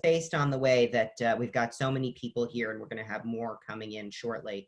based on the way that we've got so many people here and we're going to have more coming in shortly,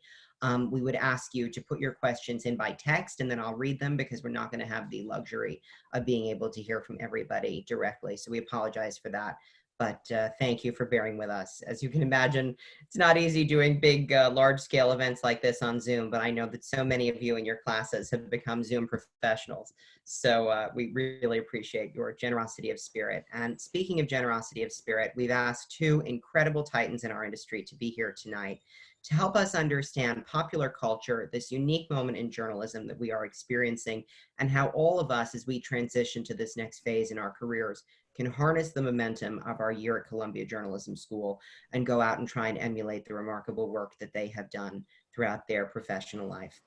we would ask you to put your questions in by text and then I'll read them because we're not going to have the luxury of being able to hear from everybody directly. So we apologize for that. But thank you for bearing with us. As you can imagine, it's not easy doing big, large-scale events like this on Zoom, but I know that so many of you in your classes have become Zoom professionals. So we really appreciate your generosity of spirit. And speaking of generosity of spirit, we've asked two incredible titans in our industry to be here tonight to help us understand popular culture, this unique moment in journalism that we are experiencing, and how all of us, as we transition to this next phase in our careers, can harness the momentum of our year at Columbia Journalism School and go out and try and emulate the remarkable work that they have done throughout their professional life.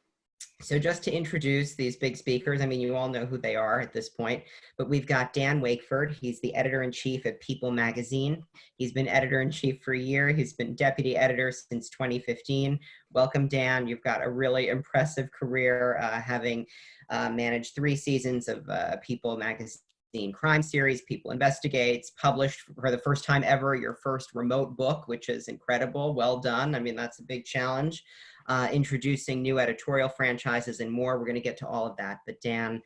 So just to introduce these big speakers, I mean, you all know who they are at this point, but we've got Dan Wakeford. He's the editor-in-chief of People magazine. He's been editor-in-chief for a year. He's been deputy editor since 2015. Welcome, Dan. You've got a really impressive career, having managed 3 seasons of People magazine crime series, People Investigates, published for the first time ever your first remote book, which is incredible. Well done. I mean, that's a big challenge. Introducing new editorial franchises and more. We're going to get to all of that. But Dan,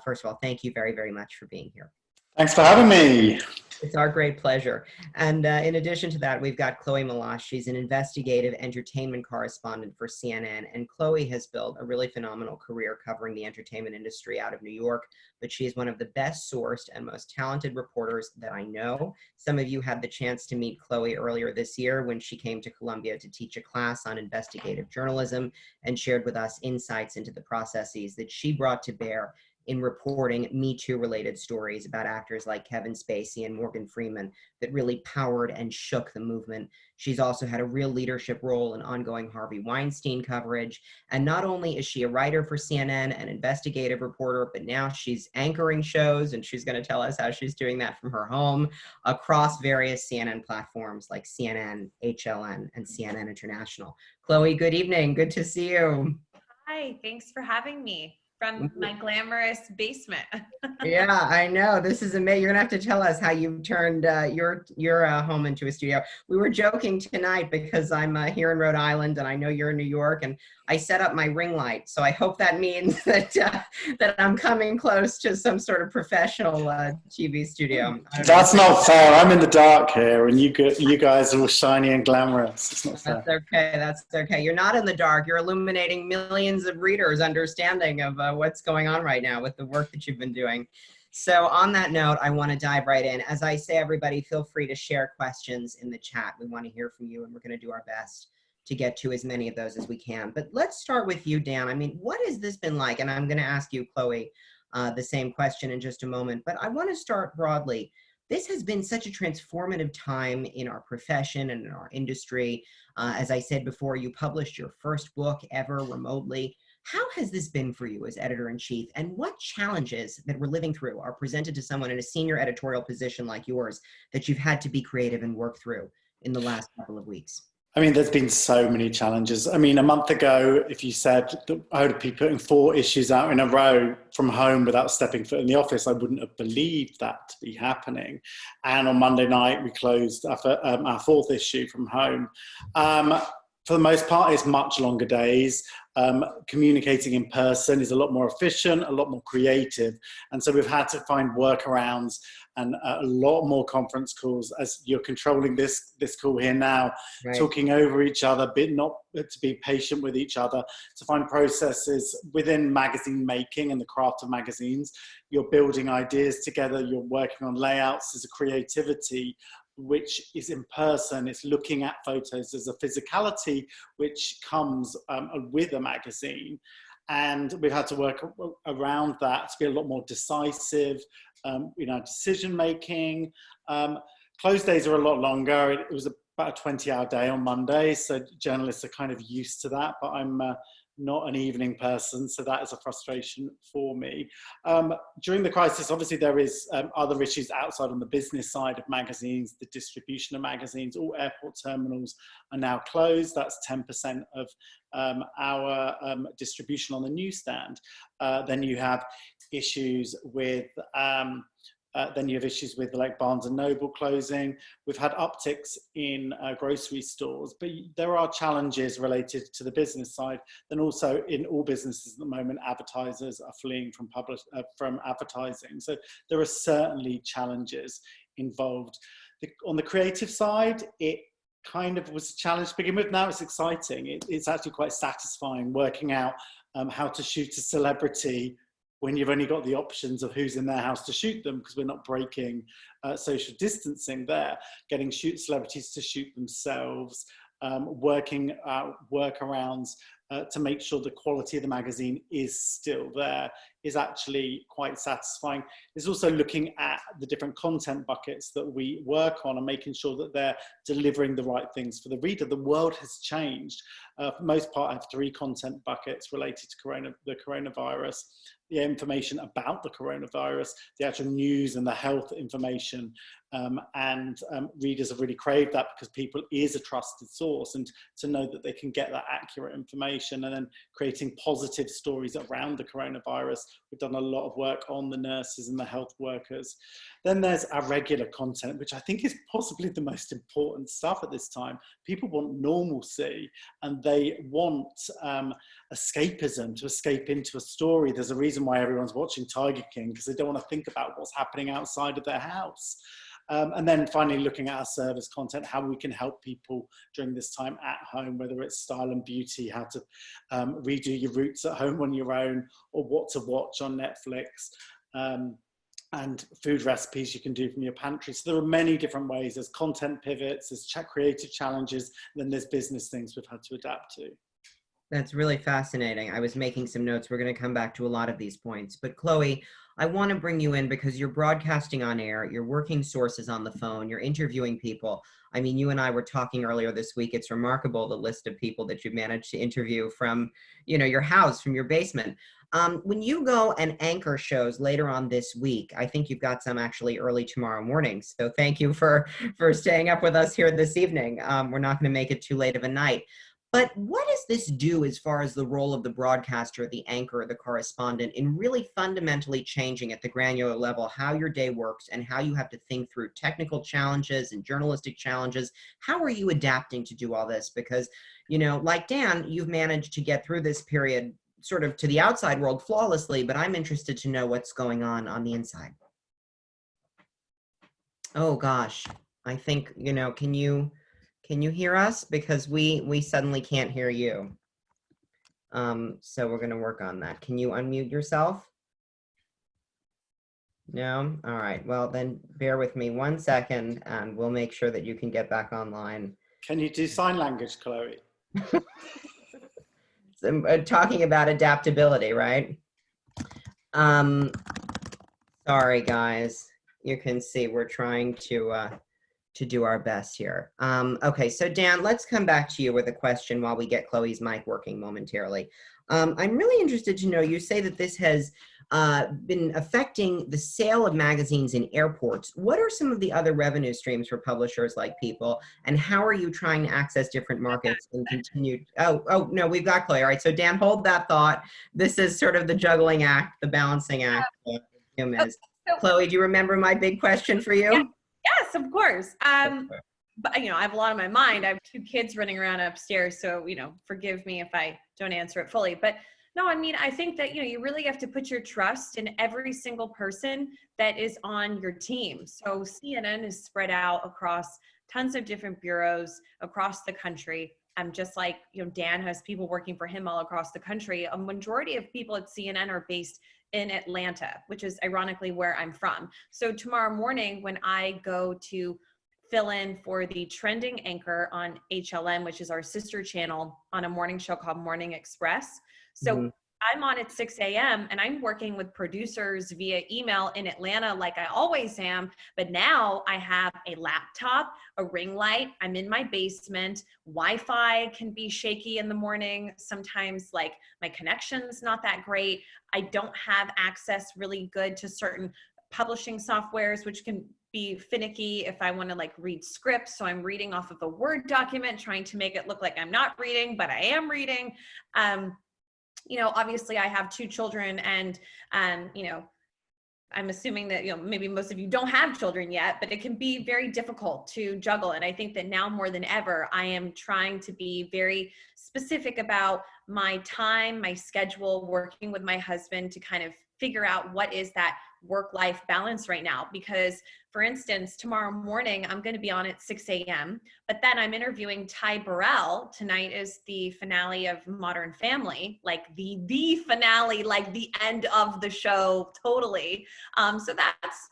first of all, thank you very, very much for being here. Thanks for having me. It's our great pleasure. And in addition to that, we've got Chloe Melas. She's an investigative entertainment correspondent for CNN. And Chloe has built a really phenomenal career covering the entertainment industry out of New York. But she is one of the best sourced and most talented reporters that I know. Some of you had the chance to meet Chloe earlier this year when she came to Columbia to teach a class on investigative journalism and shared with us insights into the processes that she brought to bear in reporting Me Too related stories about actors like Kevin Spacey and Morgan Freeman that really powered and shook the movement. She's also had a real leadership role in ongoing Harvey Weinstein coverage. And not only is she a writer for CNN, an investigative reporter, but now she's anchoring shows, and she's going to tell us how she's doing that from her home across various CNN platforms like CNN, HLN, and CNN International. Chloe, good evening. Good to see you. Hi, thanks for having me from my glamorous basement. Yeah, I know. This is amazing. You're gonna have to tell us how you turned your home into a studio. We were joking tonight because I'm here in Rhode Island and I know you're in New York, and I set up my ring light. So I hope that means that that I'm coming close to some sort of professional TV studio. That's not fair. I'm in the dark here, and you guys are all shiny and glamorous. It's not fair. That's okay. That's okay. You're not in the dark. You're illuminating millions of readers' understanding of what's going on right now with the work that you've been doing. So on that note, I want to dive right in. As I say, everybody, feel free to share questions in the chat. We want to hear from you, and we're going to do our best to get to as many of those as we can. But let's start with you, Dan. I mean, what has this been like? And I'm going to ask you, Chloe, the same question in just a moment. But I want to start broadly. This has been such a transformative time in our profession and in our industry. As I said before, you published your first book ever remotely. How has this been for you as editor-in-chief, and what challenges that we're living through are presented to someone in a senior editorial position like yours that you've had to be creative and work through in the last couple of weeks? I mean, there's been so many challenges. I mean, a month ago, if you said that I would be putting 4 issues out in a row from home without stepping foot in the office, I wouldn't have believed that to be happening. And on Monday night, we closed our 4th issue from home. For the most part, it's much longer days. Communicating in person is a lot more efficient, a lot more creative. And so we've had to find workarounds and a lot more conference calls as you're controlling this call here now, right. Talking over each other, not to be patient with each other, to find processes within magazine making and the craft of magazines. You're building ideas together, you're working on layouts, there's a creativity which is in person, it's looking at photos, there's a physicality which comes with a magazine. And we've had to work around that to be a lot more decisive, decision making. Close days are a lot longer. It was about a 20-hour day on Monday, so journalists are kind of used to that, but I'm not an evening person, so that is a frustration for me. During the crisis, obviously there is other issues outside on the business side of magazines, the distribution of magazines. All airport terminals are now closed. That's 10% of our distribution on the newsstand. Then you have issues with Then you have issues with like Barnes and Noble closing. We've had upticks in grocery stores, but there are challenges related to the business side. Then also in all businesses at the moment, advertisers are fleeing from advertising. So there are certainly challenges involved. On the creative side, it kind of was a challenge to begin with. Now it's exciting. It's actually quite satisfying working out how to shoot a celebrity when you've only got the options of who's in their house to shoot them, because we're not breaking social distancing there, getting celebrities to shoot themselves, working out workarounds to make sure the quality of the magazine is still there is actually quite satisfying. It's also looking at the different content buckets that we work on and making sure that they're delivering the right things for the reader. The world has changed. For the most part, I have 3 content buckets related to the coronavirus: the information about the coronavirus, the actual news and the health information. Readers have really craved that, because people is a trusted source, and to know that they can get that accurate information. And then creating positive stories around the coronavirus. We've done a lot of work on the nurses and the health workers. Then there's our regular content, which I think is possibly the most important stuff at this time. People want normalcy, and they want escapism, to escape into a story. There's a reason why everyone's watching Tiger King, because they don't want to think about what's happening outside of their house. And then finally looking at our service content, how we can help people during this time at home, whether it's style and beauty, how to redo your routes at home on your own, or what to watch on Netflix, and food recipes you can do from your pantry. So there are many different ways. There's content pivots, there's creative challenges, and then there's business things we've had to adapt to. That's really fascinating. I was making some notes. We're going to come back to a lot of these points. But Chloe, I want to bring you in because you're broadcasting on air, you're working sources on the phone, you're interviewing people. I mean, you and I were talking earlier this week. It's remarkable, the list of people that you've managed to interview from, your house, from your basement. When you go and anchor shows later on this week, I think you've got some actually early tomorrow morning. So thank you for staying up with us here this evening. We're not going to make it too late of a night. But what does this do as far as the role of the broadcaster, the anchor, the correspondent in really fundamentally changing at the granular level how your day works and how you have to think through technical challenges and journalistic challenges? How are you adapting to do all this? Because, like Dan, you've managed to get through this period sort of to the outside world flawlessly, but I'm interested to know what's going on the inside. Oh gosh, I think, can you hear us? Because we suddenly can't hear you. So we're gonna work on that. Can you unmute yourself? No? All right, well then bear with me 1 second and we'll make sure that you can get back online. Can you do sign language, Chloe? So, talking about adaptability, right? Sorry guys, you can see we're trying to do our best here. Okay, so Dan, let's come back to you with a question while we get Chloe's mic working momentarily. I'm really interested to know, you say that this has been affecting the sale of magazines in airports. What are some of the other revenue streams for publishers like People, and how are you trying to access different markets and continue? Oh, no, we've got Chloe. All right, so Dan, hold that thought. This is sort of the juggling act, the balancing act. Chloe, do you remember my big question for you? Yeah. Yes, of course. But I have a lot on my mind. I have 2 kids running around upstairs, so forgive me if I don't answer it fully. But no, I think that you really have to put your trust in every single person that is on your team. So CNN is spread out across tons of different bureaus across the country. Just like Dan has people working for him all across the country. A majority of people at CNN are based in Atlanta, which is ironically where I'm from. So tomorrow morning when I go to fill in for the trending anchor on HLN, which is our sister channel, on a morning show called Morning Express. So I'm on at 6 a.m. and I'm working with producers via email in Atlanta like I always am. But now I have a laptop, a ring light. I'm in my basement. Wi-Fi can be shaky in the morning. Sometimes like my connection's not that great. I don't have access really good to certain publishing softwares, which can be finicky if I want to read scripts. So I'm reading off of a Word document, trying to make it look like I'm not reading, but I am reading. Obviously I have 2 children and, I'm assuming that, maybe most of you don't have children yet, but it can be very difficult to juggle. And I think that now more than ever, I am trying to be very specific about my time, my schedule, working with my husband to kind of figure out what is that work-life balance right now. Because, for instance, tomorrow morning, I'm going to be on at 6 a.m., but then I'm interviewing Ty Burrell. Tonight is the finale of Modern Family, like the finale, like the end of the show, totally. So that's,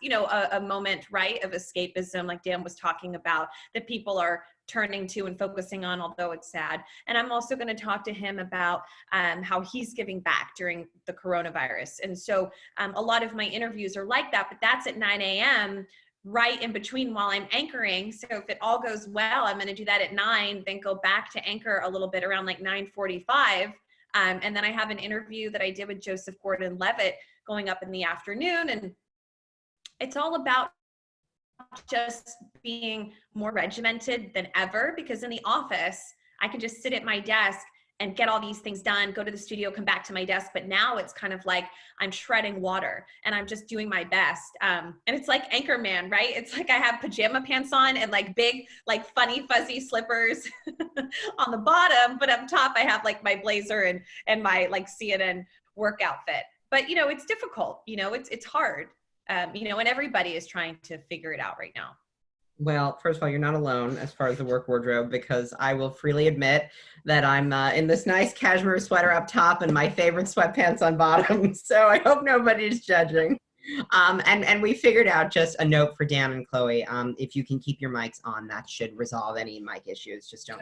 a moment, right, of escapism, like Dan was talking about, that people are turning to and focusing on, although it's sad. And I'm also going to talk to him about how he's giving back during the coronavirus. And so a lot of my interviews are like that, but that's at 9 a.m. right in between while I'm anchoring. So if it all goes well, I'm going to do that at 9, then go back to anchor a little bit around like 9:45. And then I have an interview that I did with Joseph Gordon-Levitt going up in the afternoon. And it's all about just being more regimented than ever, because in the office, I can just sit at my desk and get all these things done, go to the studio, come back to my desk. But now it's kind of like I'm treading water and I'm just doing my best. And it's like Anchorman, right? It's like I have pajama pants on and like big, like funny, fuzzy slippers on the bottom, but up top I have like my blazer and my like CNN work outfit. But, it's difficult, it's hard. And everybody is trying to figure it out right now. Well, first of all, you're not alone as far as the work wardrobe, because I will freely admit that I'm in this nice cashmere sweater up top and my favorite sweatpants on bottom. So I hope nobody's judging. And we figured out just a note for Dan and Chloe. If you can keep your mics on, that should resolve any mic issues. Just don't.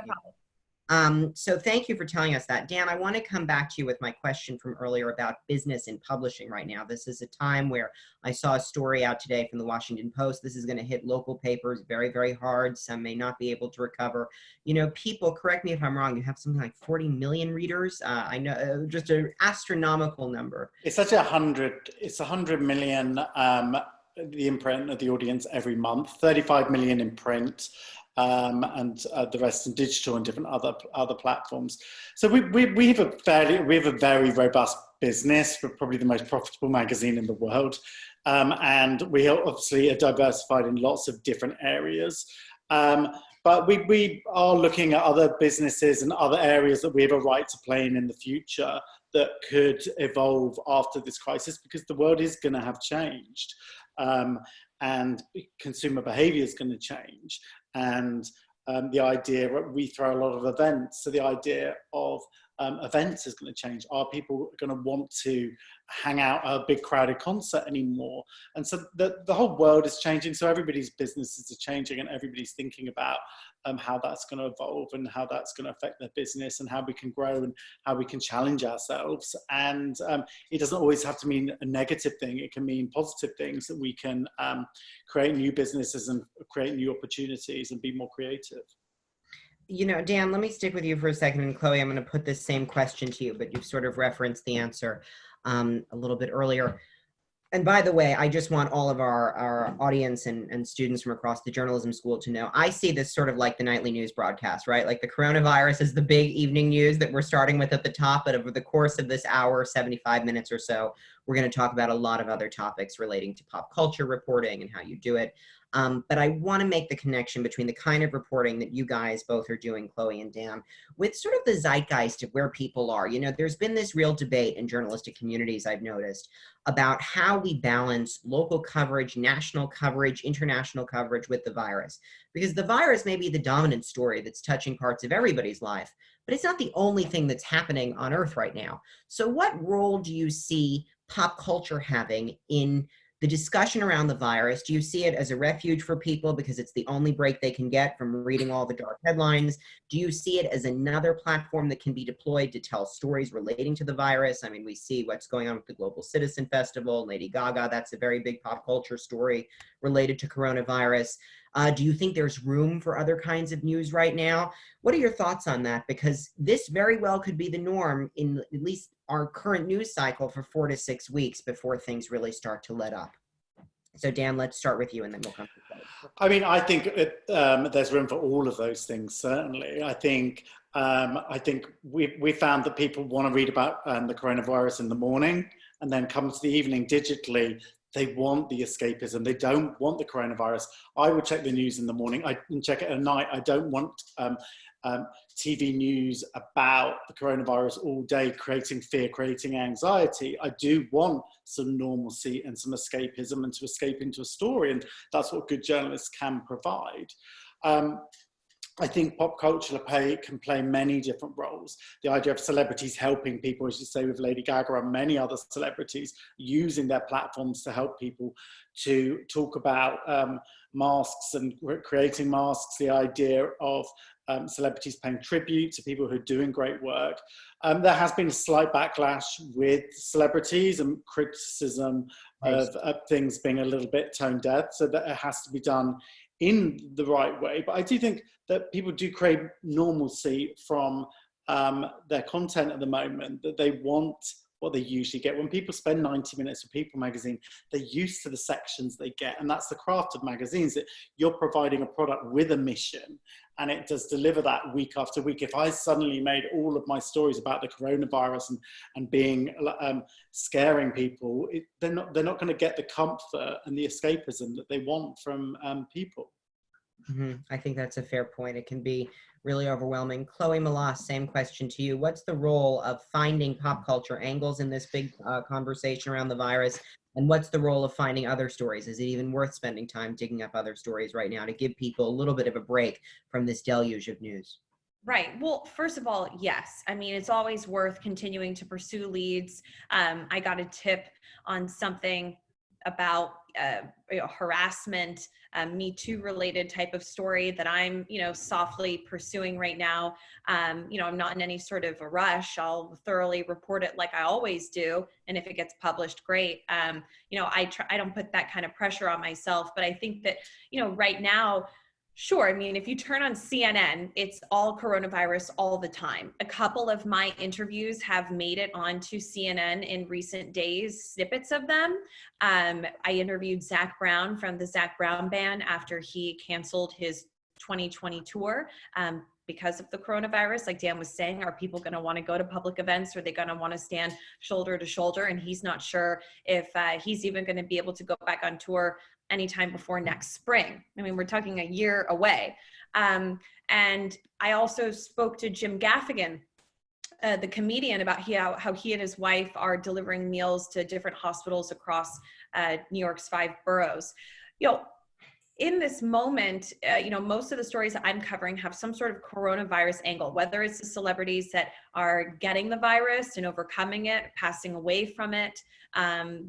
So thank you for telling us that. Dan, I want to come back to you with my question from earlier about business in publishing right now. This is a time where I saw a story out today from the Washington Post. This is going to hit local papers very, very hard. Some may not be able to recover. People, correct me if I'm wrong, you have something like 40 million readers. I know, just an astronomical number. It's such 100 million, the imprint of the audience every month, 35 million in print. And the rest in digital and different other platforms. So we have a very robust business. We're probably the most profitable magazine in the world, and we obviously are diversified in lots of different areas. But we are looking at other businesses and other areas that we have a right to play in the future that could evolve after this crisis, because the world is going to have changed. And consumer behavior is going to change. And the idea, we throw a lot of events, so the idea of events is going to change. Are people going to want to hang out at a big crowded concert anymore? And so the whole world is changing, so everybody's businesses are changing, and everybody's thinking about how that's going to evolve and how that's going to affect their business and how we can grow and how we can challenge ourselves. And it doesn't always have to mean a negative thing. It can mean positive things, that we can create new businesses and create new opportunities and be more creative. Dan, let me stick with you for a second. And Chloe, I'm going to put this same question to you, but you've sort of referenced the answer a little bit earlier. And by the way, I just want all of our audience and students from across the journalism school to know, I see this sort of like the nightly news broadcast, right? Like the coronavirus is the big evening news that we're starting with at the top, but over the course of this hour, 75 minutes or so, we're going to talk about a lot of other topics relating to pop culture reporting and how you do it. But I want to make the connection between the kind of reporting that you guys both are doing, Chloe and Dan, with sort of the zeitgeist of where people are. There's been this real debate in journalistic communities, I've noticed, about how we balance local coverage, national coverage, international coverage with the virus. Because the virus may be the dominant story that's touching parts of everybody's life, but it's not the only thing that's happening on Earth right now. So what role do you see pop culture having in the discussion around the virus? Do you see it as a refuge for people because it's the only break they can get from reading all the dark headlines? Do you see it as another platform that can be deployed to tell stories relating to the virus? I mean, we see what's going on with the Global Citizen Festival, Lady Gaga, that's a very big pop culture story related to coronavirus. Do you think there's room for other kinds of news right now? What are your thoughts on that? Because this very well could be the norm in at least our current news cycle for 4 to 6 weeks before things really start to let up. So Dan, let's start with you and then we'll come to Chloe. I mean, I think there's room for all of those things, certainly. I think we found that people want to read about the coronavirus in the morning, and then come to the evening digitally. They want the escapism. They don't want the coronavirus. I would check the news in the morning. I can check it at night. I don't want TV news about the coronavirus all day, creating fear, creating anxiety. I do want some normalcy and some escapism and to escape into a story. And that's what good journalists can provide. I think pop culture can play many different roles. The idea of celebrities helping people, as you say with Lady Gaga and many other celebrities, using their platforms to help people to talk about masks and creating masks, the idea of celebrities paying tribute to people who are doing great work. There has been a slight backlash with celebrities and criticism of things being a little bit tone deaf, so that it has to be done in the right way. But I do think that people do crave normalcy from their content at the moment, that they want what they usually get. When people spend 90 minutes with People magazine, they're used to the sections they get. And that's the craft of magazines, that you're providing a product with a mission, and it does deliver that week after week. If I suddenly made all of my stories about the coronavirus and being scaring people, they're not going to get the comfort and the escapism that they want from People. Mm-hmm. I think that's a fair point. It can be really overwhelming. Chloe Melas, same question to you. What's the role of finding pop culture angles in this big conversation around the virus? And what's the role of finding other stories? Is it even worth spending time digging up other stories right now to give people a little bit of a break from this deluge of news? Right. Well, first of all, yes. I mean, it's always worth continuing to pursue leads. I got a tip on something about harassment, Me Too related type of story that I'm, softly pursuing right now. I'm not in any sort of a rush. I'll thoroughly report it like I always do. And if it gets published, great. I don't put that kind of pressure on myself, but I think that, right now, sure. I mean, if you turn on CNN, it's all coronavirus all the time. A couple of my interviews have made it onto CNN in recent days, snippets of them. I interviewed Zach Brown from the Zach Brown Band after he canceled his 2020 tour because of the coronavirus. Like Dan was saying, are people going to want to go to public events? Are they going to want to stand shoulder to shoulder? And he's not sure if he's even going to be able to go back on tour anytime before next spring. I mean, we're talking a year away. And I also spoke to Jim Gaffigan, the comedian, about how he and his wife are delivering meals to different hospitals across New York's 5 boroughs. In this moment, most of the stories that I'm covering have some sort of coronavirus angle, whether it's the celebrities that are getting the virus and overcoming it, passing away from it,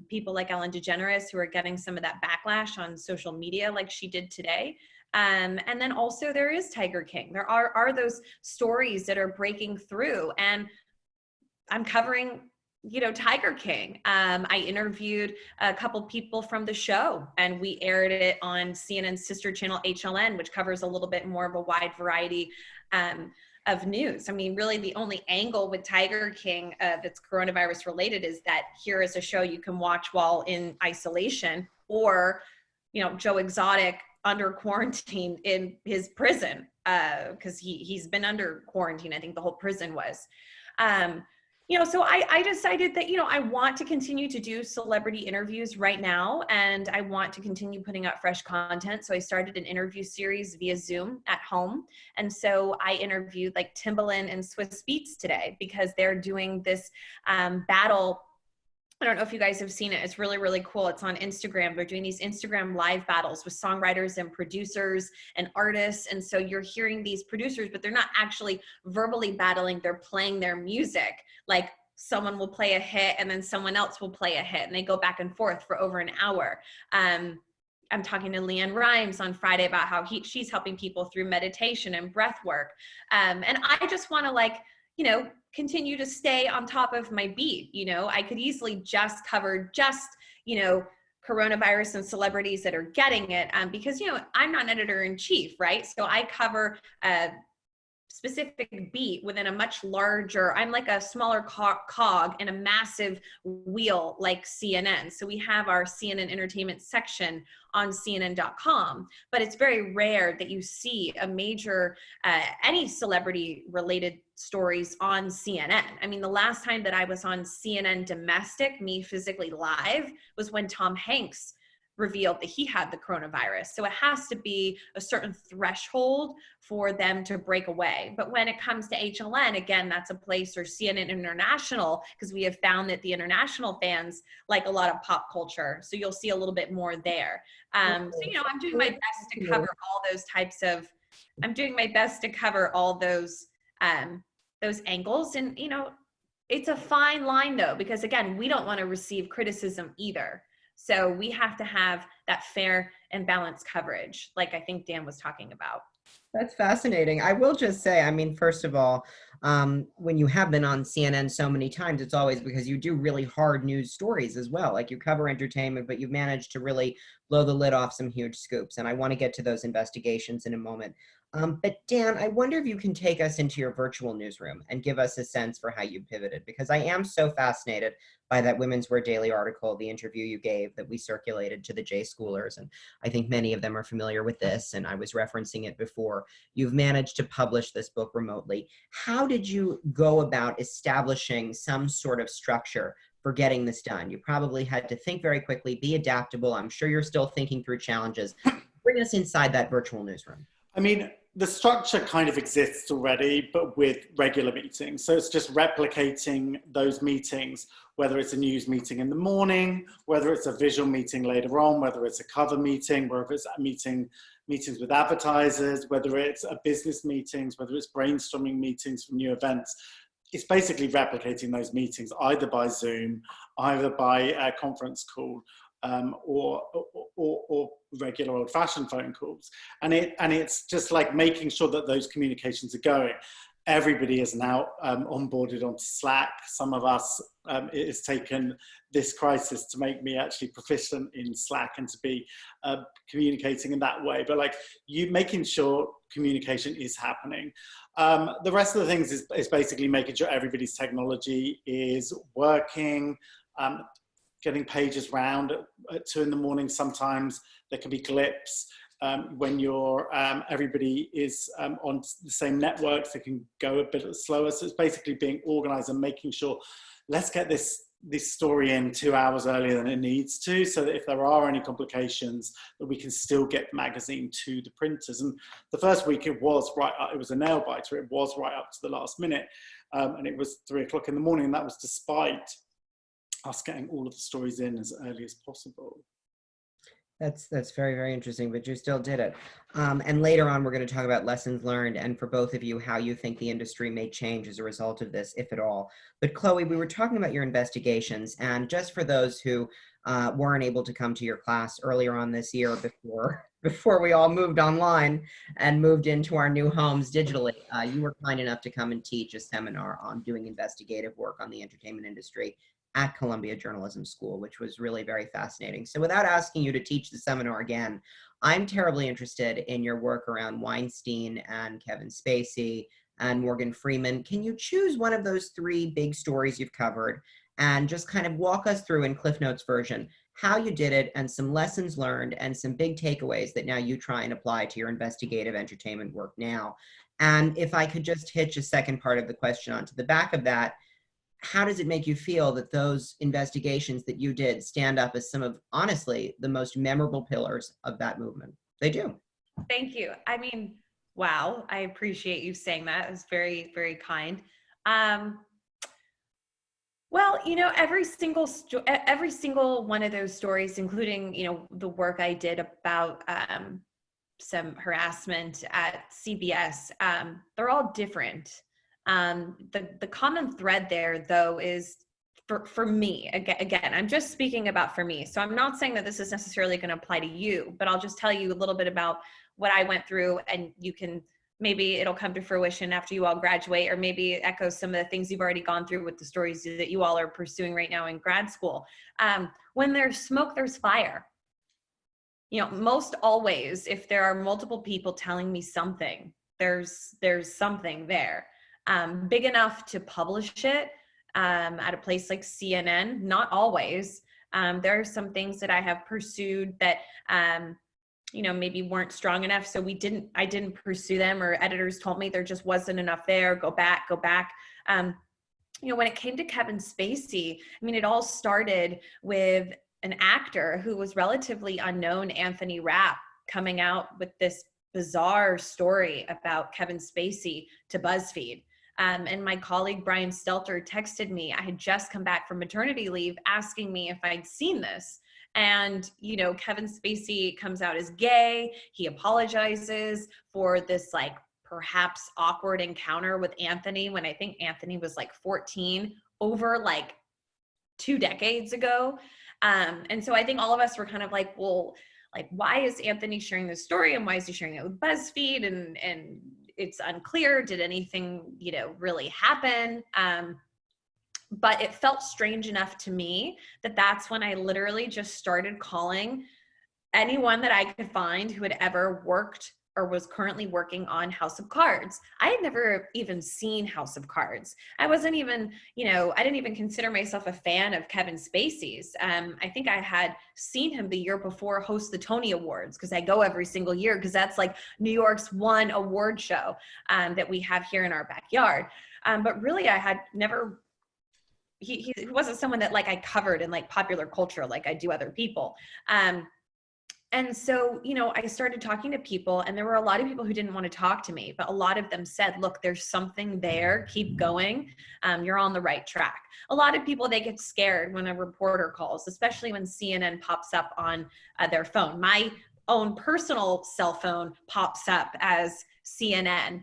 people like Ellen DeGeneres who are getting some of that backlash on social media like she did today. And then also there is Tiger King. There are those stories that are breaking through, and I'm covering Tiger King. I interviewed a couple people from the show, and we aired it on CNN's sister channel, HLN, which covers a little bit more of a wide variety of news. I mean, really the only angle with Tiger King that's coronavirus related is that here is a show you can watch while in isolation, or, Joe Exotic under quarantine in his prison, because he's been under quarantine. I think the whole prison was. So I decided that, I want to continue to do celebrity interviews right now, and I want to continue putting out fresh content. So I started an interview series via Zoom at home. And so I interviewed like Timbaland and Swiss Beats today, because they're doing this battle. I don't know if you guys have seen it. It's really, really cool. It's on Instagram. They're doing these Instagram live battles with songwriters and producers and artists. And so you're hearing these producers, but they're not actually verbally battling. They're playing their music. Like someone will play a hit and then someone else will play a hit, and they go back and forth for over an hour. I'm talking to Leanne Rimes on Friday about how she's helping people through meditation and breath work. And I just want to continue to stay on top of my beat. I could easily just cover coronavirus and celebrities that are getting it, because, I'm not an editor in chief, right? So I cover specific beat within a much larger, I'm like a smaller cog in a massive wheel like CNN. So we have our CNN entertainment section on CNN.com, but it's very rare that you see a major, any celebrity related stories on CNN. I mean, the last time that I was on CNN domestic, me physically live, was when Tom Hanks revealed that he had the coronavirus. So it has to be a certain threshold for them to break away. But when it comes to HLN, again, that's a place, or CNN International, because we have found that the international fans like a lot of pop culture. So you'll see a little bit more there. So, you know, I'm doing my best to cover all those types of, I'm doing my best to cover all those angles. And, you know, it's a fine line though, because again, we don't want to receive criticism either. So we have to have that fair and balanced coverage, like I think Dan was talking about. That's fascinating. I will just say, I mean, first of all, when you have been on CNN so many times, it's always because you do really hard news stories as well. Like you cover entertainment, but you've managed to really blow the lid off some huge scoops. And I want to get to those investigations in a moment. But Dan, I wonder if you can take us into your virtual newsroom and give us a sense for how you pivoted, because I am so fascinated by that Women's Wear Daily article, the interview you gave that we circulated to the J Schoolers. And I think many of them are familiar with this, and I was referencing it before. You've managed to publish this book remotely. How did you go about establishing some sort of structure for getting this done? You probably had to think very quickly, be adaptable. I'm sure you're still thinking through challenges. Bring us inside that virtual newsroom. I mean, the structure kind of exists already, but with regular meetings. So it's just replicating those meetings, whether it's a news meeting in the morning, whether it's a visual meeting later on, whether it's a cover meeting, whether it's a meetings with advertisers, whether it's a business meetings, whether it's brainstorming meetings for new events. It's basically replicating those meetings either by Zoom, either by a conference call, or regular old-fashioned phone calls, and it's just like making sure that those communications are going. Everybody is now onboarded onto Slack. Some of us, it has taken this crisis to make me actually proficient in Slack and to be communicating in that way. But like you making sure communication is happening. The rest of the things is basically making sure everybody's technology is working. Getting pages round at 2 a.m. Sometimes there can be blips when everybody is on the same networks. They can go a bit slower. So it's basically being organized and making sure, let's get this story in 2 hours earlier than it needs to, so that if there are any complications, that we can still get the magazine to the printers. And the first week it was a nail biter. It was right up to the last minute, and it was 3 o'clock in the morning, and that was despite us getting all of the stories in as early as possible. That's very, very interesting, but you still did it. And later on, we're going to talk about lessons learned, and for both of you, how you think the industry may change as a result of this, if at all. But Chloe, we were talking about your investigations, and just for those who weren't able to come to your class earlier on this year before we all moved online and moved into our new homes digitally, you were kind enough to come and teach a seminar on doing investigative work on the entertainment industry at Columbia Journalism School, which was really very fascinating. So without asking you to teach the seminar again, I'm terribly interested in your work around Weinstein and Kevin Spacey and Morgan Freeman. Can you choose one of those 3 big stories you've covered and just kind of walk us through in Cliff Notes version how you did it and some lessons learned and some big takeaways that now you try and apply to your investigative entertainment work now? And if I could just hitch a second part of the question onto the back of that, how does it make you feel that those investigations that you did stand up as some of, honestly, the most memorable pillars of that movement? They do. Thank you. I mean, wow, I appreciate you saying that. It was very, very kind. Well, you know, every single one of those stories, including, you know, the work I did about some harassment at CBS, they're all different. The common thread there, though, is for me, again, I'm just speaking about for me. So I'm not saying that this is necessarily going to apply to you, but I'll just tell you a little bit about what I went through, and you can, maybe it'll come to fruition after you all graduate, or maybe it echoes some of the things you've already gone through with the stories that you all are pursuing right now in grad school. When there's smoke, there's fire. You know, most always, if there are multiple people telling me something, there's something there. Big enough to publish it at a place like CNN, not always. There are some things that I have pursued that, maybe weren't strong enough. So I didn't pursue them, or editors told me there just wasn't enough there. Go back. When it came to Kevin Spacey, I mean, it all started with an actor who was relatively unknown, Anthony Rapp, coming out with this bizarre story about Kevin Spacey to BuzzFeed. And my colleague, Brian Stelter, texted me. I had just come back from maternity leave asking me if I'd seen this. And, Kevin Spacey comes out as gay. He apologizes for this, like, perhaps awkward encounter with Anthony when I think Anthony was like 14, over like 2 decades ago. And so I think all of us were kind of like, well, like, why is Anthony sharing this story, and why is he sharing it with BuzzFeed? And it's unclear. Did anything, really happen? But it felt strange enough to me that that's when I literally just started calling anyone that I could find who had ever worked or was currently working on House of Cards. I had never even seen House of Cards. I wasn't even, I didn't even consider myself a fan of Kevin Spacey's. I think I had seen him the year before host the Tony Awards, because I go every single year, because that's like New York's one award show that we have here in our backyard. But really, I had never, he wasn't someone that like I covered in like popular culture like I do other people. And so, I started talking to people, and there were a lot of people who didn't want to talk to me, but a lot of them said, look, there's something there. Keep going. You're on the right track. A lot of people, they get scared when a reporter calls, especially when CNN pops up on their phone. My own personal cell phone pops up as CNN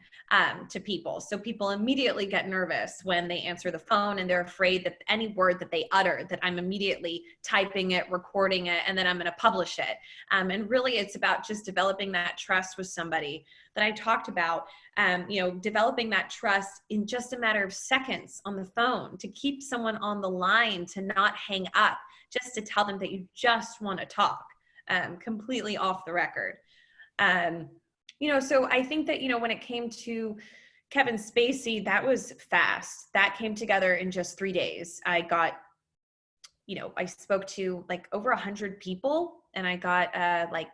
to people. So people immediately get nervous when they answer the phone, and they're afraid that any word that they utter, that I'm immediately typing it, recording it, and then I'm going to publish it. And really, it's about just developing that trust with somebody that I talked about, developing that trust in just a matter of seconds on the phone, to keep someone on the line, to not hang up, just to tell them that you just want to talk, completely off the record. So I think that, when it came to Kevin Spacey, that was fast. That came together in just 3 days. I got, I spoke to like over 100 people, and I got like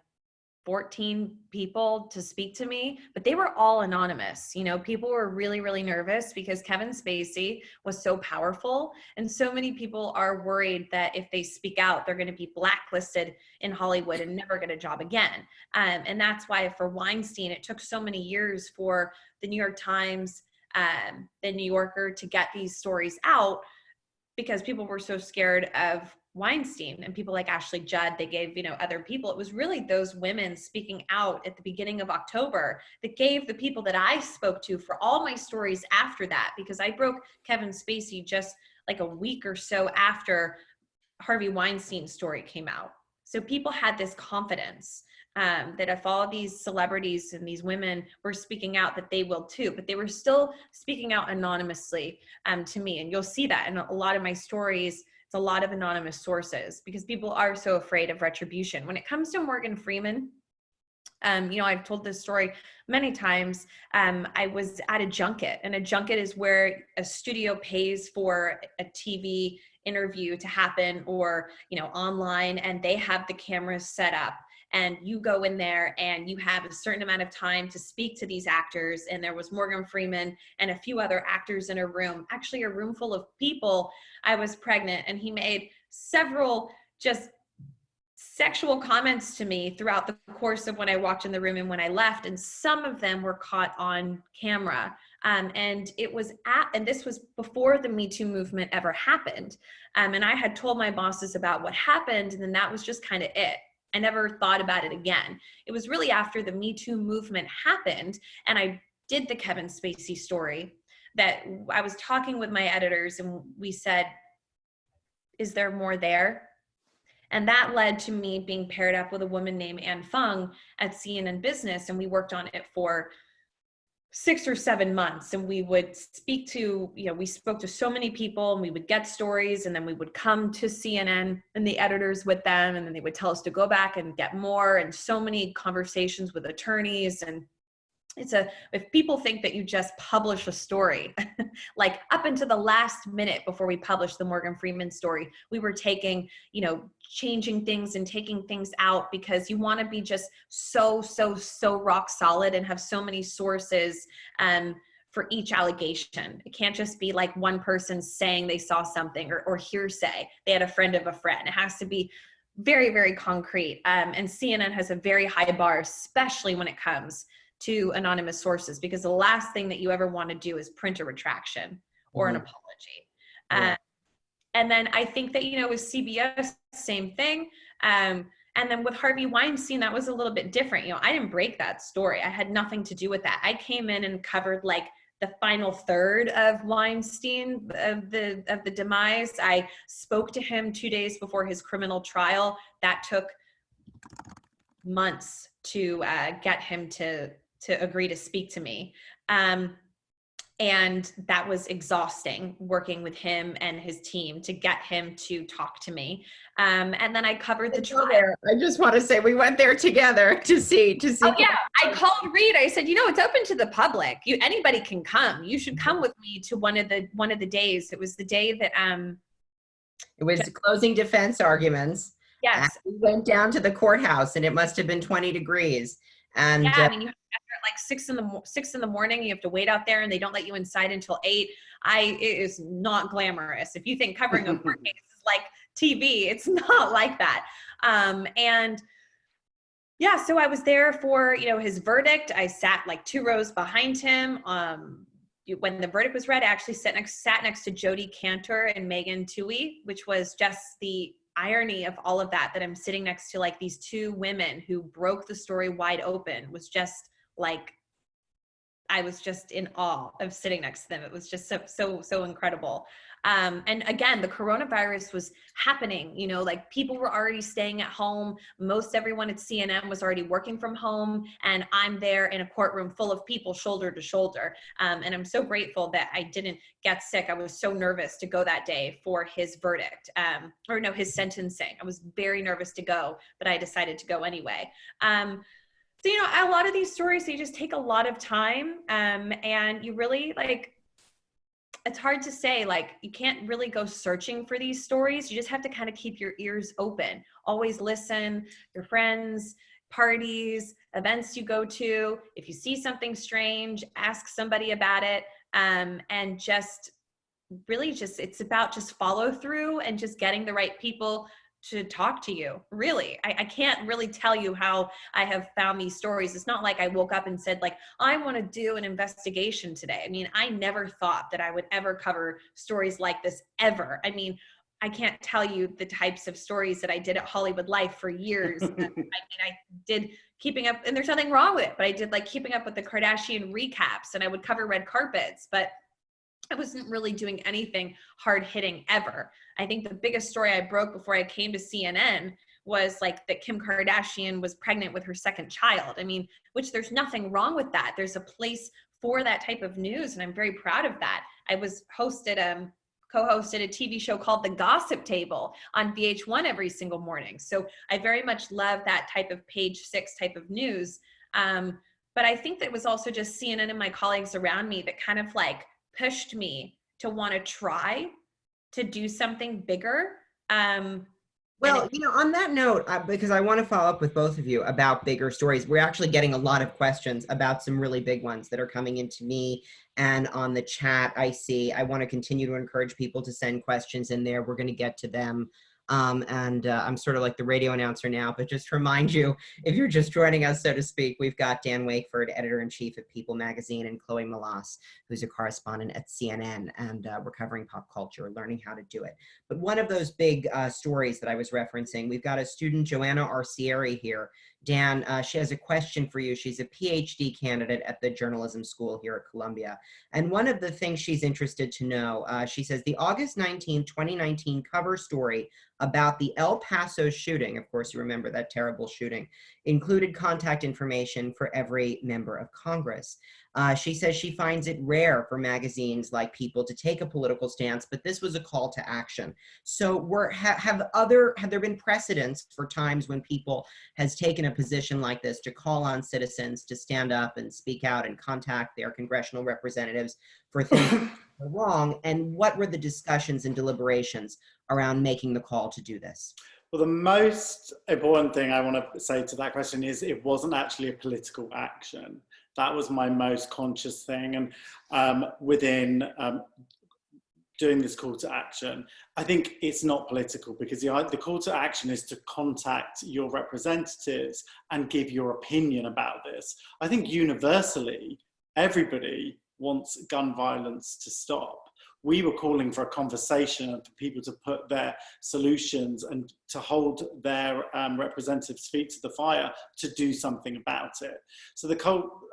14 people to speak to me, but they were all anonymous. People were really, really nervous because Kevin Spacey was so powerful. And so many people are worried that if they speak out, they're going to be blacklisted in Hollywood and never get a job again. And that's why for Weinstein, it took so many years for the New York Times, the New Yorker to get these stories out, because people were so scared of Weinstein, and people like Ashley Judd, they gave, other people. It was really those women speaking out at the beginning of October that gave the people that I spoke to for all my stories after that, because I broke Kevin Spacey just like a week or so after Harvey Weinstein's story came out. So people had this confidence that if all these celebrities and these women were speaking out, that they will too, but they were still speaking out anonymously to me. And you'll see that in a lot of my stories. It's a lot of anonymous sources, because people are so afraid of retribution. When it comes to Morgan Freeman, I've told this story many times. I was at a junket, and a junket is where a studio pays for a TV interview to happen, or, online, and they have the cameras set up. And you go in there and you have a certain amount of time to speak to these actors. And there was Morgan Freeman and a few other actors in a room, actually a room full of people. I was pregnant, and he made several just sexual comments to me throughout the course of when I walked in the room and when I left. And some of them were caught on camera. And it was and this was before the Me Too movement ever happened. And I had told my bosses about what happened, and then that was just kind of it. I never thought about it again. It was really after the Me Too movement happened, and I did the Kevin Spacey story, that I was talking with my editors, and we said, is there more there? And that led to me being paired up with a woman named Anne Fung at CNN Business, and we worked on it for 6 or 7 months. And we would speak to, we spoke to so many people, and we would get stories, and then we would come to CNN and the editors with them, and then they would tell us to go back and get more, and so many conversations with attorneys. And if people think that you just publish a story, like up until the last minute before we published the Morgan Freeman story, we were taking, changing things and taking things out, because you want to be just so rock solid and have so many sources for each allegation. It can't just be like one person saying they saw something, or hearsay. They had a friend of a friend. It has to be very, very concrete. And CNN has a very high bar, especially when it comes to anonymous sources, because the last thing that you ever want to do is print a retraction or an apology. Yeah. And then I think that, with CBS, same thing. And then with Harvey Weinstein, that was a little bit different. I didn't break that story. I had nothing to do with that. I came in and covered like the final third of Weinstein, of the demise. I spoke to him 2 days before his criminal trial. That took months to get him to agree to speak to me. And that was exhausting, working with him and his team to get him to talk to me. And then I covered the trial. I just want to say we went there together to see. Oh, yeah, I called Reed. I said, it's open to the public. Anybody can come. You should come with me to one of the days. It was the day that it was closing defense arguments. Yes. We went down to the courthouse, and it must have been 20 degrees. And yeah, I mean, you have to get like 6 in the morning. You have to wait out there, and they don't let you inside until 8. It is not glamorous. If you think covering a court case is like TV, it's not like that. And yeah, so I was there for his verdict. I sat like 2 rows behind him. When the verdict was read, I actually sat next to Jodi Kantor and Megan Twohey, which was just the irony of all of that I'm sitting next to like these 2 women who broke the story wide open. Was just like, I was just in awe of sitting next to them. It was just so incredible. And again, the coronavirus was happening, like people were already staying at home. Most everyone at CNN was already working from home. And I'm there in a courtroom full of people shoulder to shoulder. And I'm so grateful that I didn't get sick. I was so nervous to go that day for his verdict, his sentencing. I was very nervous to go, but I decided to go anyway. So, a lot of these stories, they just take a lot of time, and you really it's hard to say, you can't really go searching for these stories. You just have to kind of keep your ears open, always listen, your friends, parties, events you go to. If you see something strange, ask somebody about it, and just really it's about just follow through and just getting the right people to talk to you. Really, I can't really tell you how I have found these stories. It's not like I woke up and said I want to do an investigation today. I mean, I never thought that I would ever cover stories like this ever. I mean, I can't tell you the types of stories that I did at Hollywood Life for years. I did Keeping Up, and there's nothing wrong with it, but I did Keeping Up with the Kardashian recaps, and I would cover red carpets, but I wasn't really doing anything hard hitting ever. I think the biggest story I broke before I came to CNN was that Kim Kardashian was pregnant with her 2nd child. I mean, which there's nothing wrong with that. There's a place for that type of news, and I'm very proud of that. I co-hosted a TV show called The Gossip Table on VH1 every single morning. So I very much love that type of page 6 type of news. But I think that it was also just CNN and my colleagues around me that kind of pushed me to want to try to do something bigger. Well, on that note, because I want to follow up with both of you about bigger stories, we're actually getting a lot of questions about some really big ones that are coming into me and on the chat. I want to continue to encourage people to send questions in there. We're going to get to them. I'm sort of like the radio announcer now, but just to remind you, if you're just joining us, so to speak, we've got Dan Wakeford, editor-in-chief of People Magazine, and Chloe Melas, who's a correspondent at CNN, and we're covering pop culture, learning how to do it. But one of those big stories that I was referencing, we've got a student, Joanna Arcieri, here. Dan, she has a question for you. She's a PhD candidate at the journalism school here at Columbia. And one of the things she's interested to know, she says, the August 19, 2019 cover story about the El Paso shooting, of course you remember that terrible shooting, included contact information for every member of Congress. She says she finds it rare for magazines like People to take a political stance, but this was a call to action. So have there been precedents for times when People has taken a position like this to call on citizens to stand up and speak out and contact their congressional representatives for things that are wrong? And what were the discussions and deliberations around making the call to do this? Well, the most important thing I want to say to that question is it wasn't actually a political action. That was my most conscious thing. And within doing this call to action, I think it's not political, because the call to action is to contact your representatives and give your opinion about this. I think universally, everybody wants gun violence to stop. We were calling for a conversation and for people to put their solutions and to hold their representatives' feet to the fire to do something about it. So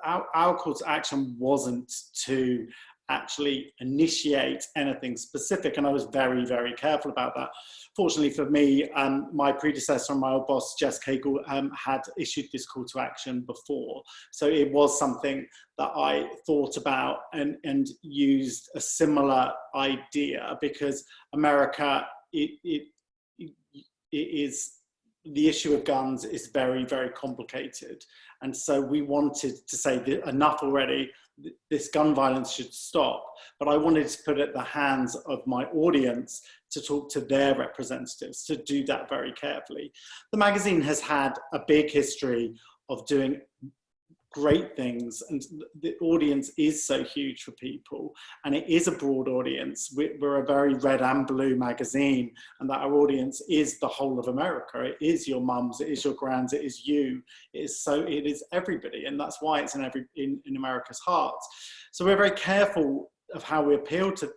our call to action wasn't to actually initiate anything specific, and I was very, very careful about that. Fortunately for me, my predecessor and my old boss, Jess Cagle, had issued this call to action before. So it was something that I thought about and used a similar idea, because America, it is, the issue of guns is very, very complicated. And so we wanted to say that enough already, this gun violence should stop. But I wanted to put it in the hands of my audience to talk to their representatives, to do that very carefully. The magazine has had a big history of doing great things, and the audience is so huge for People, and it is a broad audience. We're a very red and blue magazine, and that our audience is the whole of America. It is your mums, it is your grands, it is you, it is everybody, and that's why it's in America's hearts. So we're very careful of how we appeal to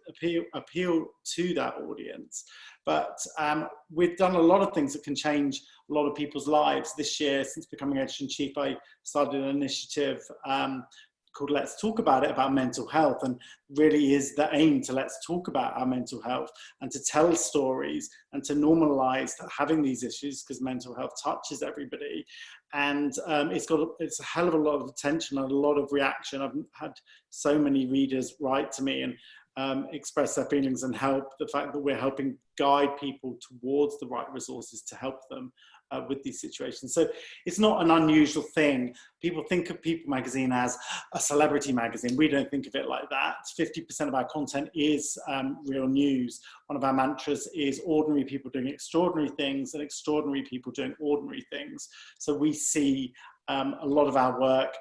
that audience. But we've done a lot of things that can change a lot of people's lives. This year, since becoming editor-in-chief, I started an initiative called Let's Talk About It, about mental health, and really is the aim to let's talk about our mental health and to tell stories and to normalize having these issues, because mental health touches everybody. And it's a hell of a lot of attention and a lot of reaction. I've had so many readers write to me and express their feelings and help, the fact that we're helping guide people towards the right resources to help them with these situations. So it's not an unusual thing. People think of People magazine as a celebrity magazine. We don't think of it like that. 50% of our content is real news. One of our mantras is ordinary people doing extraordinary things and extraordinary people doing ordinary things. So we see a lot of our work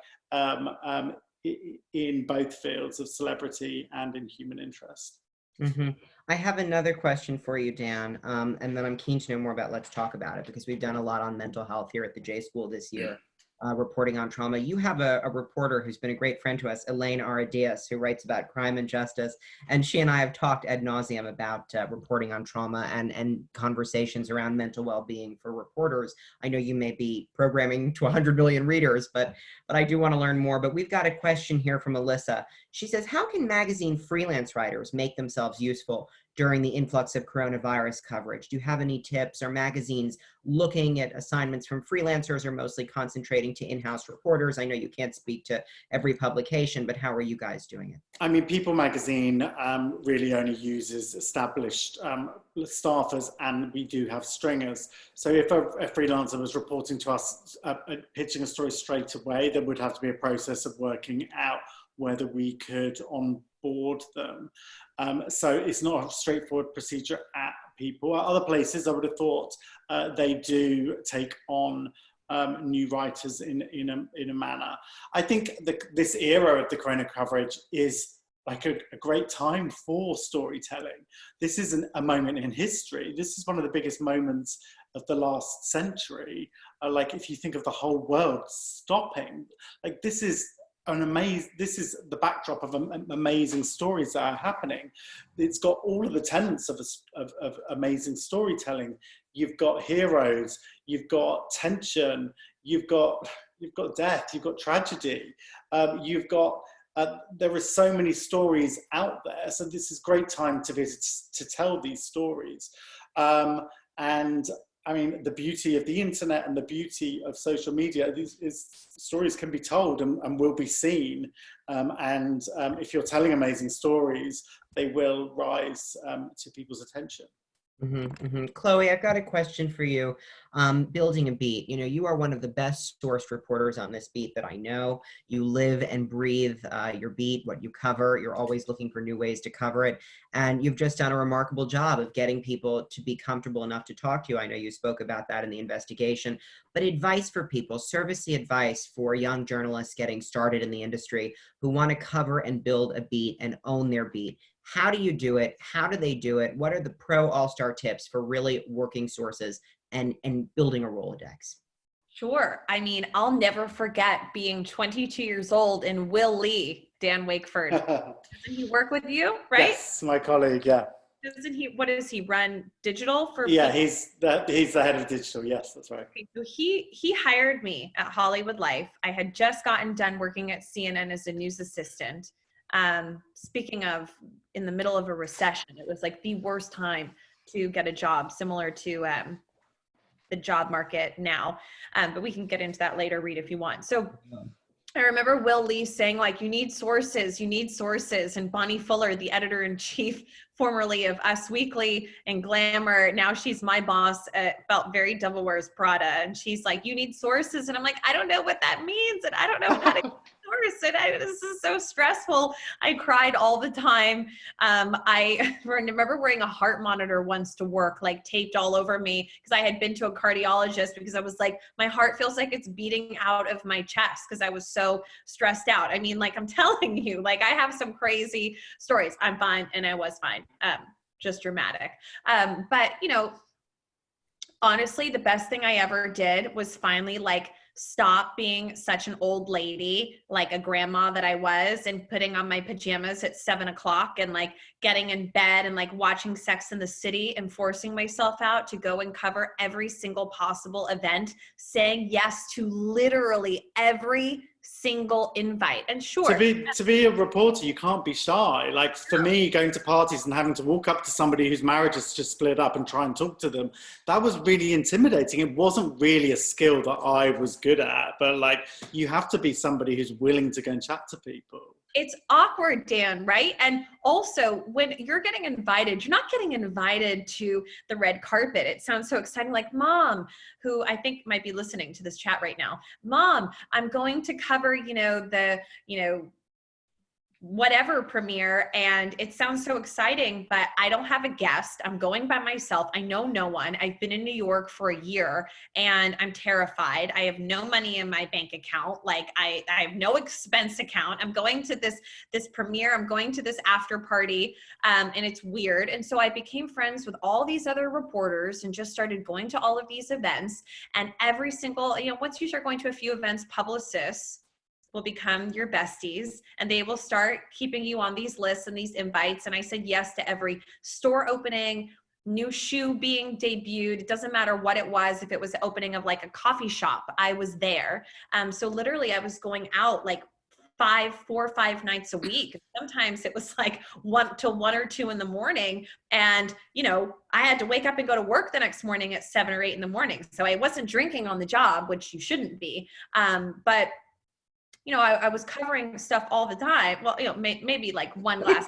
in both fields of celebrity and in human interest. Mm-hmm. I have another question for you, Dan, and then I'm keen to know more about Let's Talk About It, because we've done a lot on mental health here at the J School this year, reporting on trauma. You have a reporter who's been a great friend to us, Elaine Aradias, who writes about crime and justice, and she and I have talked ad nauseum about reporting on trauma and conversations around mental well-being for reporters. I know you may be programming to 100 million readers, but I do want to learn more. But we've got a question here from Alyssa. She says, how can magazine freelance writers make themselves useful during the influx of coronavirus coverage? Do you have any tips? Are magazines looking at assignments from freelancers, or mostly concentrating to in-house reporters? I know you can't speak to every publication, but how are you guys doing it? I mean, People magazine really only uses established staffers, and we do have stringers. So if a freelancer was reporting to us, pitching a story straight away, there would have to be a process of working out whether we could onboard them. So it's not a straightforward procedure at People. At other places, I would have thought they do take on new writers in a manner. I think this era of the corona coverage is like a great time for storytelling. This isn't a moment in history. This is one of the biggest moments of the last century. Like if you think of the whole world stopping, like this is the backdrop of amazing stories that are happening. It's got all of the tenets of amazing storytelling. You've got heroes, you've got tension, you've got death, you've got tragedy, you've got there are so many stories out there. So this is a great time to tell these stories. And I mean, the beauty of the internet and the beauty of social media is stories can be told and will be seen. If you're telling amazing stories, they will rise to people's attention. Chloe, I've got a question for you. Building a beat, you know, you are one of the best sourced reporters on this beat that I know. You live and breathe your beat, what you cover. You're always looking for new ways to cover it. And you've just done a remarkable job of getting people to be comfortable enough to talk to you. I know you spoke about that in the investigation, but advice for people, servicey advice for young journalists getting started in the industry who want to cover and build a beat and own their beat. How do you do it? How do they do it? What are the pro all-star tips for really working sources and building a Rolodex? Sure. I mean, I'll never forget being 22 years old and Will Lee, Dan Wakeford. Doesn't he work with you, right? Yes, my colleague, yeah. Doesn't he, what does he run digital for? Yeah, people? he's the head of digital. Yes, that's right. Okay, so he hired me at Hollywood Life. I had just gotten done working at CNN as a news assistant. Speaking of in the middle of a recession, it was like the worst time to get a job, similar to the job market now. But we can get into that later, Reed, if you want. So I remember Will Lee saying, like, you need sources. And Bonnie Fuller, the editor-in-chief, formerly of Us Weekly and Glamour, now she's my boss, felt very Devil Wears Prada. And she's like, you need sources. And I'm like, I don't know what that means. And I don't know how to source. And this is so stressful. I cried all the time. I remember wearing a heart monitor once to work, like taped all over me, because I had been to a cardiologist because I was like, my heart feels like it's beating out of my chest because I was so stressed out. I mean, like, I'm telling you, like, I have some crazy stories. I'm fine. And I was fine. Just dramatic. But, you know, honestly, the best thing I ever did was finally, like, stop being such an old lady, like a grandma that I was, and putting on my pajamas at 7 o'clock and like getting in bed and like watching Sex and the City and forcing myself out to go and cover every single possible event, saying yes to literally every single invite. And sure, to be a reporter, you can't be shy. Like, for me, going to parties and having to walk up to somebody whose marriage has just split up and try and talk to them, that was really intimidating. It wasn't really a skill that I was good at, but like, you have to be somebody who's willing to go and chat to people. It's awkward, Dan, right? And also, when you're getting invited, you're not getting invited to the red carpet. It sounds so exciting, like, Mom, who I think might be listening to this chat right now. Mom, I'm going to cover, whatever premiere, and it sounds so exciting, but I don't have a guest. I'm going by myself. I know no one. I've been in New York for a year and I'm terrified. I have no money in my bank account. Like, I have no expense account. I'm going to this premiere. I'm going to this after party, and it's weird. And so I became friends with all these other reporters and just started going to all of these events. And every single, once you start going to a few events, publicists will become your besties, and they will start keeping you on these lists and these invites. And I said yes to every store opening, new shoe being debuted. It doesn't matter what it was. If it was the opening of like a coffee shop, I was there. So literally I was going out like 4 or 5 nights a week. Sometimes it was like 1 till 1 or 2 in the morning. And, I had to wake up and go to work the next morning at 7 or 8 in the morning. So I wasn't drinking on the job, which you shouldn't be. But I was covering stuff all the time. Well, maybe like one glass.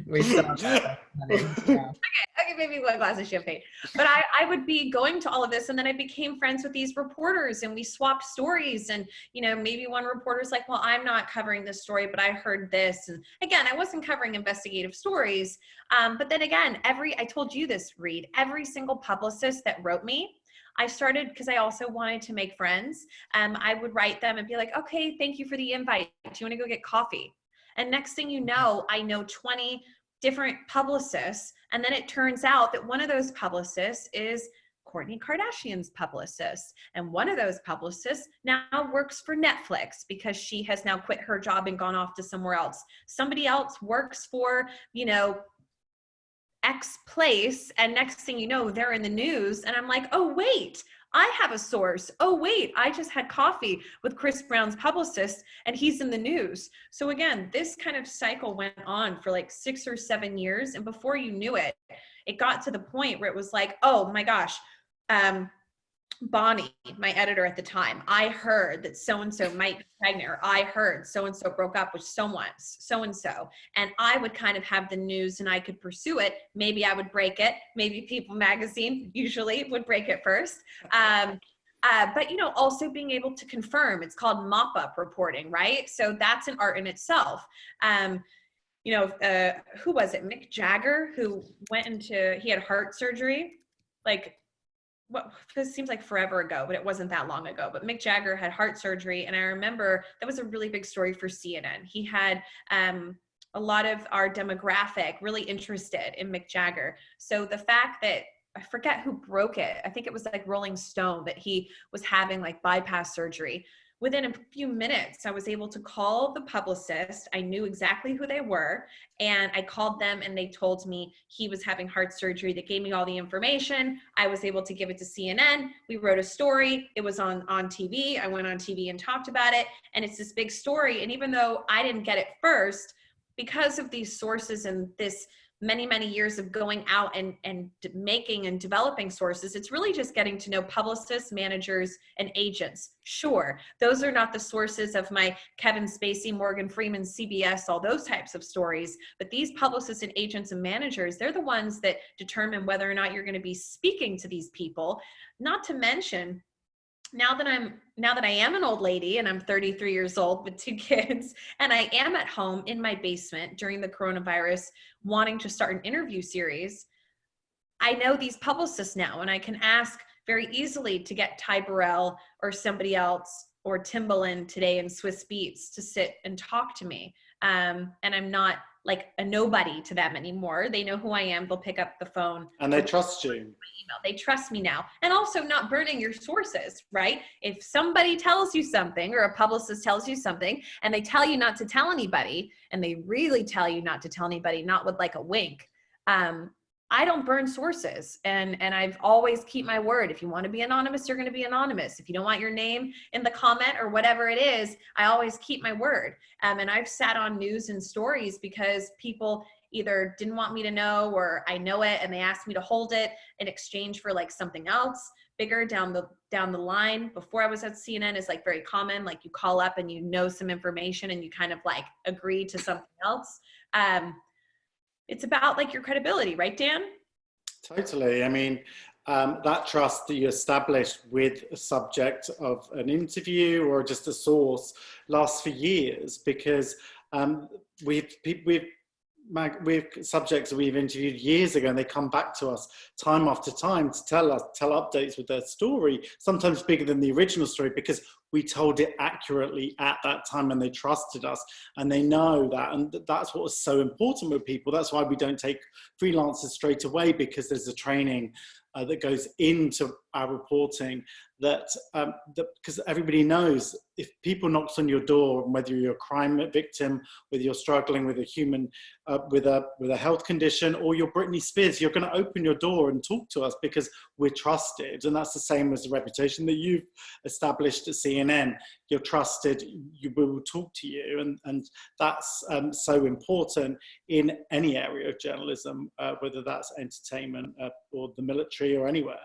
We saw that. Okay, maybe 1 glass of champagne. But I would be going to all of this, and then I became friends with these reporters, and we swapped stories. And, maybe one reporter's like, well, I'm not covering this story, but I heard this. And again, I wasn't covering investigative stories. But then again, I told you this, Reed, every single publicist that wrote me, I started, because I also wanted to make friends. I would write them and be like, okay, thank you for the invite. Do you want to go get coffee? And next thing you know, I know 20 different publicists. And then it turns out that one of those publicists is Kourtney Kardashian's publicist. And one of those publicists now works for Netflix because she has now quit her job and gone off to somewhere else. Somebody else works for, X place, and next thing you know, they're in the news, and I'm like, oh wait, I have a source. Oh wait, I just had coffee with Chris Brown's publicist and he's in the news. So again, this kind of cycle went on for like 6 or 7 years, and before you knew it, it got to the point where it was like, oh my gosh, Bonnie, my editor at the time, I heard that so-and-so might be pregnant, or I heard so-and-so broke up with someone, so-and-so. And I would kind of have the news and I could pursue it. Maybe I would break it. Maybe People Magazine usually would break it first. But, you know, also being able to confirm, it's called mop-up reporting, right? So that's an art in itself. You know, who was it? Mick Jagger, who went into, he had heart surgery, like, what, this seems like forever ago, but it wasn't that long ago. But Mick Jagger had heart surgery, and I remember that was a really big story for CNN. He had a lot of our demographic really interested in Mick Jagger. So the fact that, I forget who broke it, I think it was like Rolling Stone, that he was having like bypass surgery. Within a few minutes, I was able to call the publicist. I knew exactly who they were, and I called them and they told me he was having heart surgery. They gave me all the information. I was able to give it to CNN. We wrote a story. It was on TV. I went on TV and talked about it, and it's this big story. And even though I didn't get it first, because of these sources and this many years of going out and making and developing sources, it's really just getting to know publicists, managers, and agents. Sure, those are not the sources of my Kevin Spacey, Morgan Freeman, CBS, all those types of stories, but these publicists and agents and managers, they're the ones that determine whether or not you're going to be speaking to these people. Not to mention, now that I am an old lady and I'm 33 years old with 2 kids, and I am at home in my basement during the coronavirus wanting to start an interview series, I know these publicists now, and I can ask very easily to get Ty Burrell or somebody else, or Timbaland today in Swiss Beats, to sit and talk to me. And I'm not like a nobody to them anymore. They know who I am. They'll pick up the phone. And they trust you. Email. They trust me now. And also not burning your sources, right? If somebody tells you something, or a publicist tells you something, and they tell you not to tell anybody, and they really tell you not to tell anybody, not with like a wink, I don't burn sources, and I've always keep my word. If you want to be anonymous, you're going to be anonymous. If you don't want your name in the comment or whatever it is, I always keep my word. And I've sat on news and stories because people either didn't want me to know, or I know it and they asked me to hold it in exchange for like something else bigger down the line. Before I was at CNN, is like very common. Like you call up and you know some information and you kind of like agree to something else. It's about like your credibility, right, Dan? Totally. I mean, that trust that you establish with a subject of an interview or just a source lasts for years, because we've subjects that we've interviewed years ago, and they come back to us time after time to tell updates with their story, sometimes bigger than the original story, because we told it accurately at that time and they trusted us, and they know that. And that's what was so important with people. That's why we don't take freelancers straight away, because there's a training that goes into our reporting, that because everybody knows if people knocks on your door, whether you're a crime victim, whether you're struggling with a human with a health condition, or you're Britney Spears, you're going to open your door and talk to us because we're trusted. And that's the same as the reputation that you've established at CNN. You're trusted, we will talk to you, and that's so important in any area of journalism, whether that's entertainment or the military or anywhere.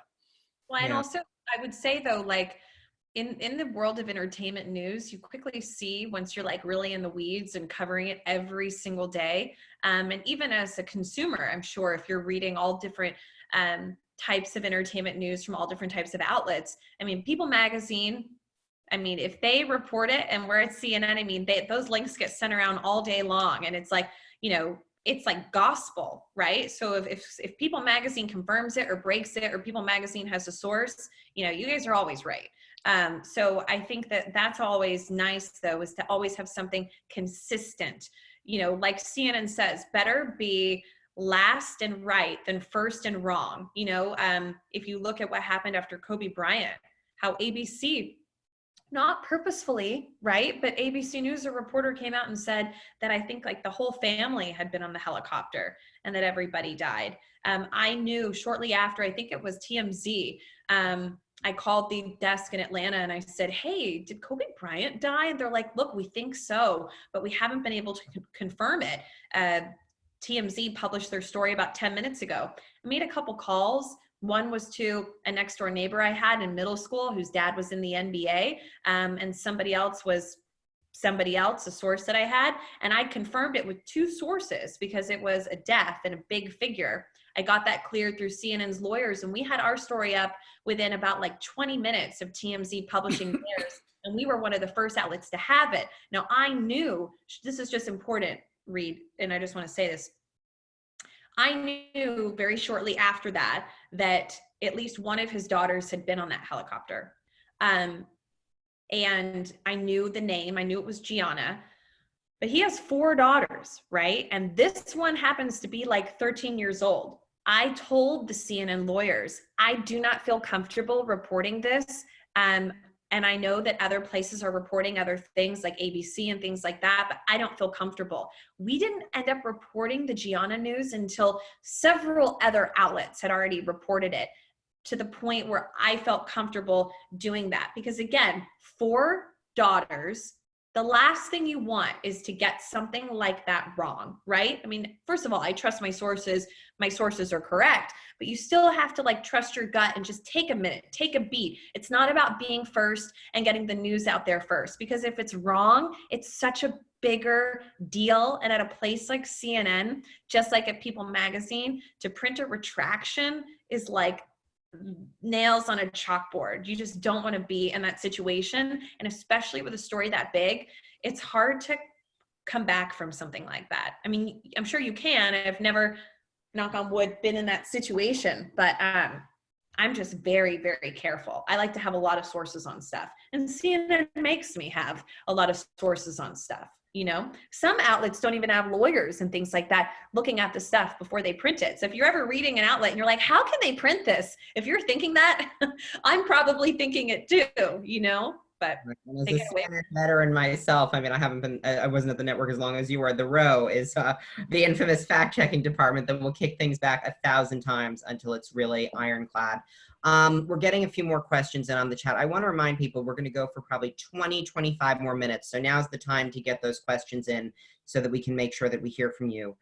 Well, and also I would say though, like in the world of entertainment news, you quickly see, once you're like really in the weeds and covering it every single day, and even as a consumer, I'm sure if you're reading all different types of entertainment news from all different types of outlets, I mean, People Magazine, I mean, if they report it and we're at CNN, I mean, those links get sent around all day long, and it's like, you know, it's like gospel, right? So if People Magazine confirms it or breaks it, or People Magazine has a source, you know, you guys are always right. So I think that that's always nice though, is to always have something consistent. You know, like CNN says, better be last and right than first and wrong. You know, if you look at what happened after Kobe Bryant, how ABC not purposefully, right? But ABC News, a reporter came out and said that I think like the whole family had been on the helicopter and that everybody died. I knew shortly after, I think it was TMZ, I called the desk in Atlanta and I said, hey, did Kobe Bryant die? And they're like, look, we think so, but we haven't been able to confirm it. TMZ published their story about 10 minutes ago. I made a couple calls. One was to a next door neighbor I had in middle school whose dad was in the NBA, and somebody else, a source that I had, and I confirmed it with two sources because it was a death and a big figure. I got that cleared through CNN's lawyers, and we had our story up within about like 20 minutes of TMZ publishing theirs, and we were one of the first outlets to have it. Now, I knew, this is just important, Reed, and I just want to say this. I knew very shortly after that at least one of his daughters had been on that helicopter. And I knew the name, I knew it was Gianna, but he has 4 daughters, right? And this one happens to be like 13 years old. I told the CNN lawyers, I do not feel comfortable reporting this. And I know that other places are reporting other things like ABC and things like that, but I don't feel comfortable. We didn't end up reporting the Gianna news until several other outlets had already reported it, to the point where I felt comfortable doing that. Because again, 4 daughters, the last thing you want is to get something like that wrong, right? I mean, first of all, I trust my sources are correct, but you still have to like trust your gut and just take a minute, take a beat. It's not about being first and getting the news out there first, because if it's wrong, it's such a bigger deal. And at a place like CNN, just like at People Magazine, to print a retraction is like nails on a chalkboard. You just don't want to be in that situation. And especially with a story that big, it's hard to come back from something like that. I mean, I'm sure you can. I've never, knock on wood, been in that situation, but I'm just very, very careful. I like to have a lot of sources on stuff, and CNN makes me have a lot of sources on stuff. You know, some outlets don't even have lawyers and things like that looking at the stuff before they print it. So if you're ever reading an outlet and you're like, how can they print this? If you're thinking that, I'm probably thinking it too, you know, but as a CNN veteran myself, I mean, I wasn't at the network as long as you were. The Row is the infamous fact-checking department that will kick things back 1,000 times until it's really ironclad. We're getting a few more questions in on the chat. I want to remind people we're going to go for probably 25 more minutes. So now's the time to get those questions in so that we can make sure that we hear from you.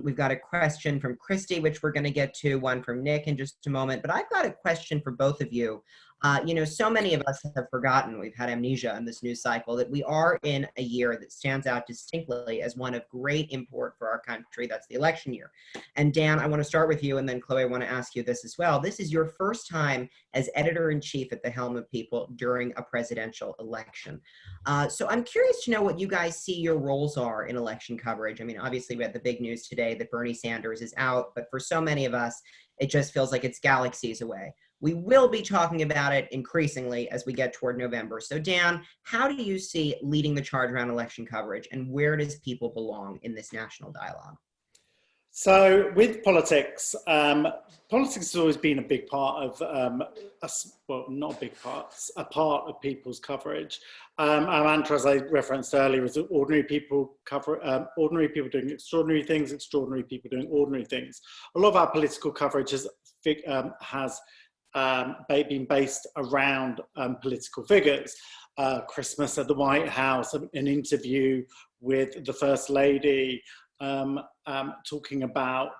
We've got a question from Christy, which we're going to get to, one from Nick in just a moment. But I've got a question for both of you. You know, so many of us have forgotten, we've had amnesia in this news cycle, that we are in a year that stands out distinctly as one of great import for our country. That's the election year. And Dan, I want to start with you, and then Chloe, I want to ask you this as well. This is your first time as editor-in-chief at the helm of People during a presidential election. So I'm curious to know what you guys see your roles are in election coverage. I mean, obviously we had the big news today that Bernie Sanders is out, but for so many of us, it just feels like it's galaxies away. We will be talking about it increasingly as we get toward November. So Dan, how do you see leading the charge around election coverage, and where does People belong in this national dialogue? So with politics, politics has always been a big part of, well, not a big part, a part of People's coverage. Our mantra, as I referenced earlier, is that ordinary people ordinary people doing extraordinary things, extraordinary people doing ordinary things. A lot of our political coverage has been based around political figures. Christmas at the White House, an interview with the First Lady, talking about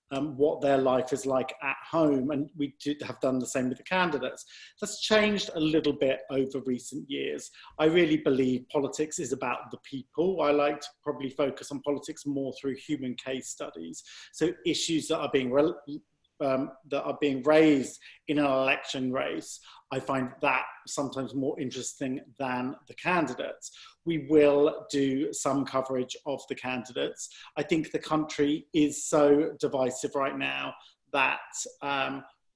what their life is like at home, and we have done the same with the candidates. That's changed a little bit over recent years. I really believe politics is about the people. I like to probably focus on politics more through human case studies. So issues that are being raised in an election race, I find that sometimes more interesting than the candidates. We will do some coverage of the candidates. I think the country is so divisive right now that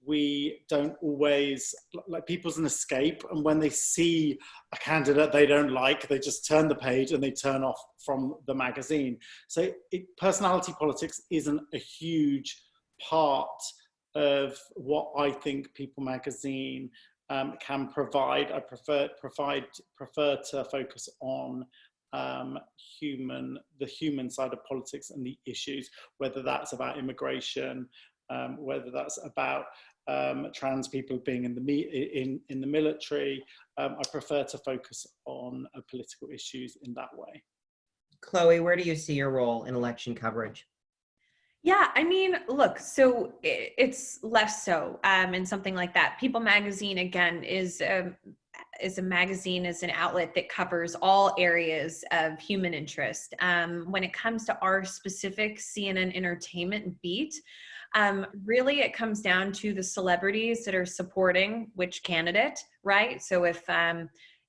we don't always, like, people's an escape, and when they see a candidate they don't like, they just turn the page and they turn off from the magazine. So personality politics isn't a huge part of what I think People magazine can provide. I prefer to focus on the human side of politics and the issues, whether that's about immigration, whether that's about trans people being in the military. I prefer to focus on political issues in that way. Chloe, where do you see your role in election coverage? Yeah, I mean, look, so it's less so in something like that. People Magazine, again, is a magazine, is an outlet that covers all areas of human interest. When it comes to our specific CNN entertainment beat, really it comes down to the celebrities that are supporting which candidate, right? So if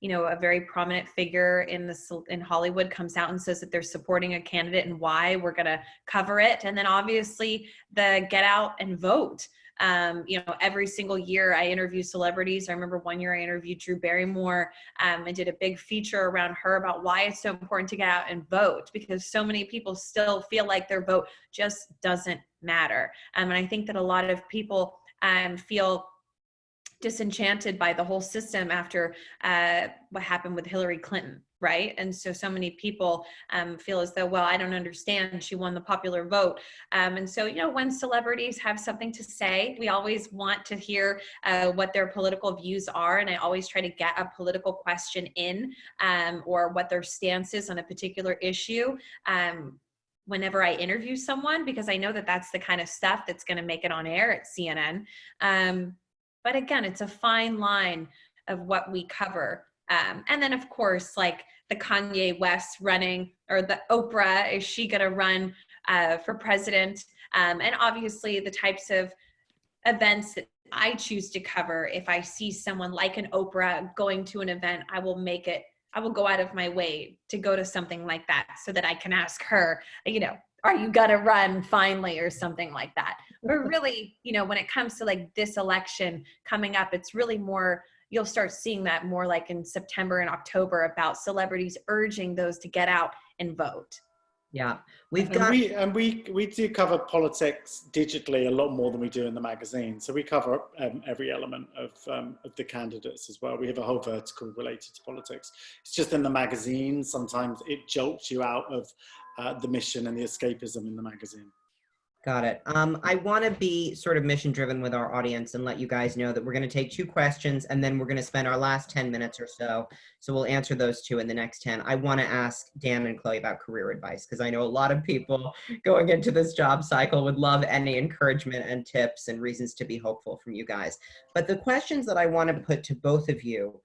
you know, a very prominent figure in Hollywood comes out and says that they're supporting a candidate and why, we're going to cover it. And then obviously the get out and vote. You know, every single year I interview celebrities. I remember one year I interviewed Drew Barrymore and did a big feature around her about why it's so important to get out and vote, because so many people still feel like their vote just doesn't matter. And I think that a lot of people feel disenchanted by the whole system after what happened with Hillary Clinton, right? And so many people feel as though, well, I don't understand, she won the popular vote. And so, you know, when celebrities have something to say, we always want to hear what their political views are. And I always try to get a political question in or what their stance is on a particular issue. Whenever I interview someone, because I know that that's the kind of stuff that's going to make it on air at CNN. But again, it's a fine line of what we cover. And then of course, like the Kanye West running, or the Oprah, is she gonna run for president? And obviously the types of events that I choose to cover, if I see someone like an Oprah going to an event, I will go out of my way to go to something like that so that I can ask her, you know, are you gonna run finally, or something like that. But really, you know, when it comes to like this election coming up, it's really more, you'll start seeing that more like in September and October, about celebrities urging those to get out and vote. Yeah, we do cover politics digitally a lot more than we do in the magazine. So we cover every element of the candidates as well. We have a whole vertical related to politics. It's just in the magazine, sometimes it jolts you out of the mission and the escapism in the magazine. Got it. I want to be sort of mission driven with our audience and let you guys know that we're going to take 2 questions and then we're going to spend our last 10 minutes or so. So we'll answer those 2 in the next 10. I want to ask Dan and Chloe about career advice, because I know a lot of people going into this job cycle would love any encouragement and tips and reasons to be hopeful from you guys. But the questions that I want to put to both of you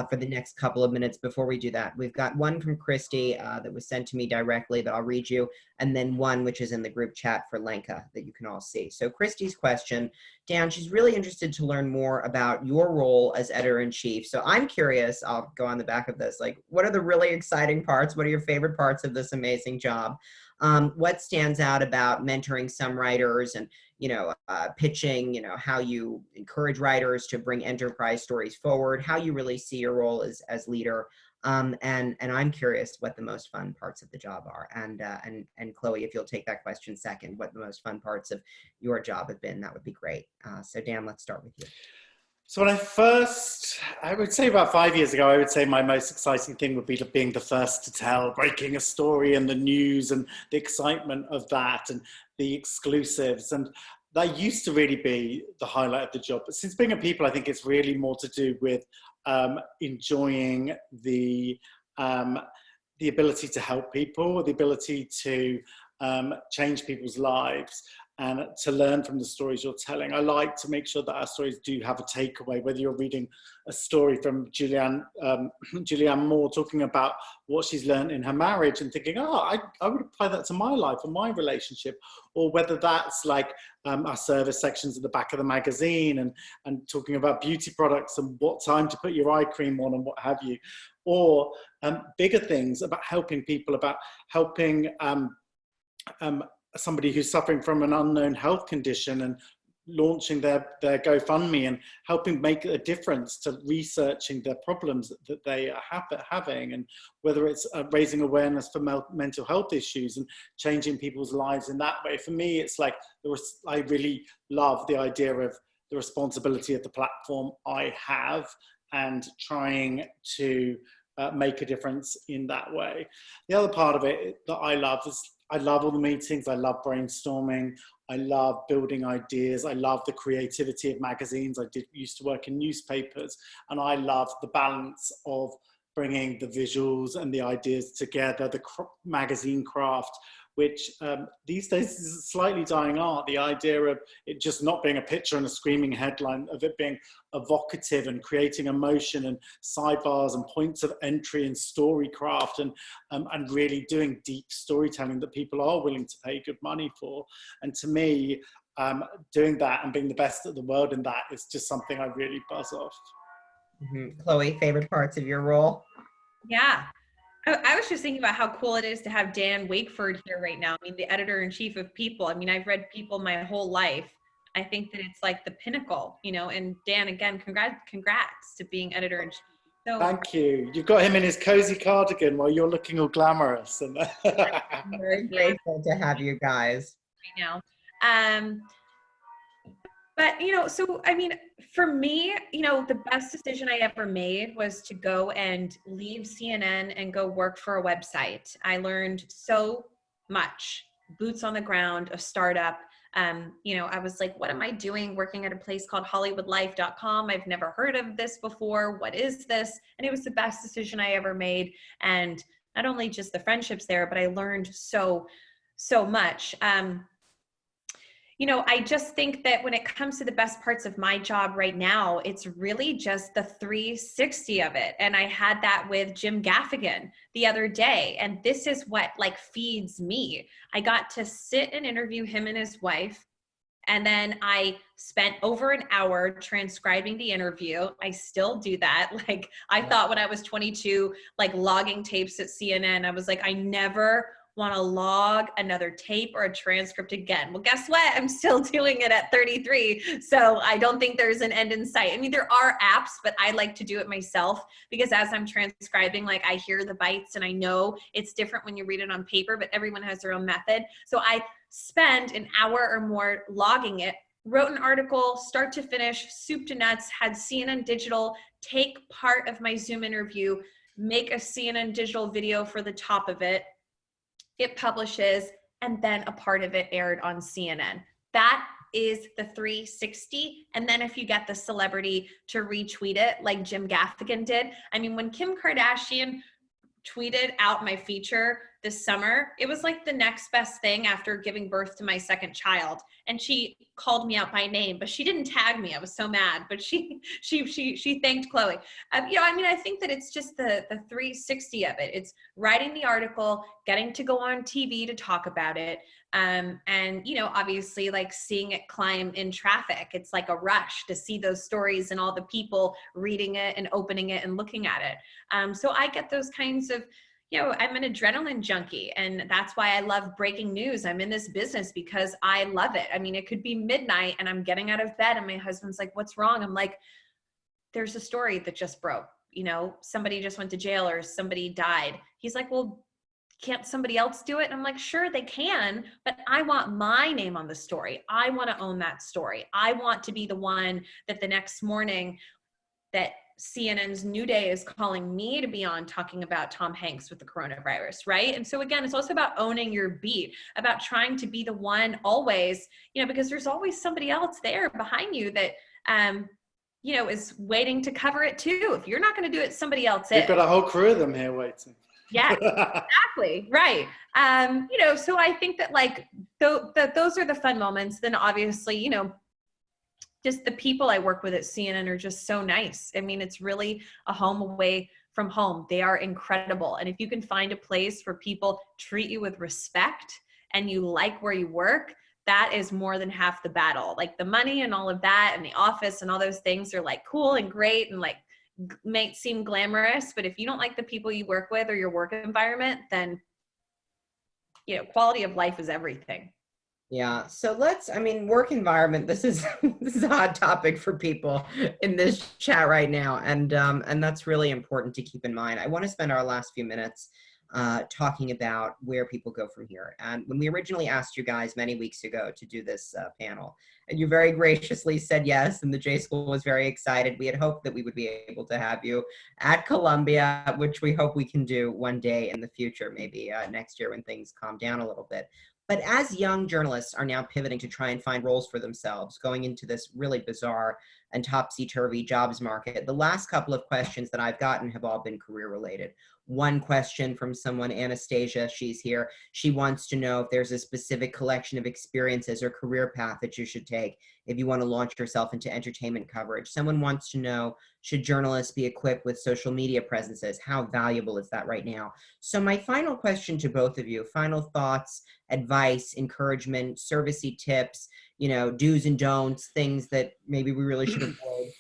for the next couple of minutes before we do that, we've got one from Christy that was sent to me directly that I'll read you, and then one which is in the group chat for Lenka that you can all see. So Christy's question, Dan, she's really interested to learn more about your role as editor-in-chief. So I'm curious, I'll go on the back of this, like, what are the really exciting parts? What are your favorite parts of this amazing job? What stands out about mentoring some writers and, you know, pitching, you know, how you encourage writers to bring enterprise stories forward, how you really see your role as leader. And I'm curious what the most fun parts of the job are. And Chloe, if you'll take that question second, what the most fun parts of your job have been, that would be great. So Dan, let's start with you. So when I would say about 5 years ago, I would say my most exciting thing would be being the first to tell, breaking a story and the news and the excitement of that and the exclusives. And that used to really be the highlight of the job. But since being a People, I think it's really more to do with enjoying the ability to help people, the ability to change people's lives, and to learn from the stories you're telling. I like to make sure that our stories do have a takeaway, whether you're reading a story from Julianne Moore talking about what she's learned in her marriage and thinking, oh, I would apply that to my life and my relationship, or whether that's like our service sections at the back of the magazine and talking about beauty products and what time to put your eye cream on and what have you, or bigger things about helping people, about helping somebody who's suffering from an unknown health condition and launching their GoFundMe and helping make a difference to researching their problems that they are having, and whether it's raising awareness for mental health issues and changing people's lives in that way. For me, it's like I really love the idea of the responsibility of the platform I have and trying to make a difference in that way. The other part of it that I love is I love all the meetings. I love brainstorming. I love building ideas. I love the creativity of magazines. I used to work in newspapers, and I love the balance of bringing the visuals and the ideas together, the magazine craft, which these days is a slightly dying art. The idea of it just not being a picture and a screaming headline, of it being evocative and creating emotion and sidebars and points of entry and story craft, and really doing deep storytelling that people are willing to pay good money for. And to me, doing that and being the best at the world in that is just something I really buzz off. Mm-hmm. Chloe, favorite parts of your role? Yeah. I was just thinking about how cool it is to have Dan Wakeford here right now. I mean, the editor-in-chief of People. I mean, I've read People my whole life. I think that it's like the pinnacle, you know, and Dan, again, congrats to being editor-in-chief. So, thank you. You've got him in his cozy cardigan while you're looking all glamorous. And I'm very grateful to have you guys. Right now. But, you know, so, I mean, for me, you know, the best decision I ever made was to go and leave CNN and go work for a website. I learned so much, boots on the ground, a startup. You know, I was like, what am I doing working at a place called HollywoodLife.com? I've never heard of this before. What is this? And it was the best decision I ever made. And not only just the friendships there, but I learned so much. You know, I just think that when it comes to the best parts of my job right now, it's really just the 360 of it. And I had that with Jim Gaffigan the other day. And this is what like feeds me. I got to sit and interview him and his wife. And then I spent over an hour transcribing the interview. I still do that. Like I thought when I was 22, like logging tapes at CNN, I was like, I never want to log another tape or a transcript again. Well, guess what? I'm still doing it at 33. So I don't think there's an end in sight. I mean, there are apps, but I like to do it myself because as I'm transcribing, like I hear the bites and I know it's different when you read it on paper, but everyone has their own method. So I spend an hour or more logging it, wrote an article, start to finish, soup to nuts, had CNN Digital take part of my Zoom interview, make a CNN Digital video for the top of it. It publishes, and then a part of it aired on CNN. That is the 360. And then if you get the celebrity to retweet it like Jim Gaffigan did. I mean, when Kim Kardashian tweeted out my feature this summer, it was like the next best thing after giving birth to my second child. And she called me out by name, but she didn't tag me. I was so mad, but she thanked Chloe. You know, I mean, I think that it's just the 360 of it. It's writing the article, getting to go on TV to talk about it. And, you know, obviously like seeing it climb in traffic, it's like a rush to see those stories and all the people reading it and opening it and looking at it. So I get those kinds of, you know, I'm an adrenaline junkie, and that's why I love breaking news. I'm in this business because I love it. I mean, it could be midnight and I'm getting out of bed and my husband's like, what's wrong? I'm like, there's a story that just broke, you know, somebody just went to jail or somebody died. He's like, well, can't somebody else do it? And I'm like, sure, they can, but I want my name on the story. I want to own that story. I want to be the one that the next morning that CNN's New Day is calling me to be on talking about Tom Hanks with the coronavirus, right? And so again, it's also about owning your beat, about trying to be the one always, you know, because there's always somebody else there behind you that, you know, is waiting to cover it too. If you're not going to do it, somebody else is. You've got a whole crew of them here waiting. Yeah, exactly. Right. You know, so I think that like those are the fun moments. Then obviously, you know, just the people I work with at CNN are just so nice. I mean, it's really a home away from home. They are incredible. And if you can find a place where people treat you with respect and you like where you work, that is more than half the battle. Like the money and all of that and the office and all those things are like cool and great and like might seem glamorous, but if you don't like the people you work with or your work environment, then, you know, quality of life is everything. Yeah. So I mean, work environment, this is a hot topic for people in this chat right now. And that's really important to keep in mind. I want to spend our last few minutes talking about where people go from here. And when we originally asked you guys many weeks ago to do this panel, and you very graciously said yes, and the J School was very excited. We had hoped that we would be able to have you at Columbia, which we hope we can do one day in the future, maybe next year when things calm down a little bit. But as young journalists are now pivoting to try and find roles for themselves, going into this really bizarre and topsy-turvy jobs market, the last couple of questions that I've gotten have all been career related. One question from someone, Anastasia, she's here. She wants to know if there's a specific collection of experiences or career path that you should take if you want to launch yourself into entertainment coverage. Someone wants to know, should journalists be equipped with social media presences? How valuable is that right now? So my final question to both of you, final thoughts, advice, encouragement, servicey tips, you know, do's and don'ts, things that maybe we really should avoid.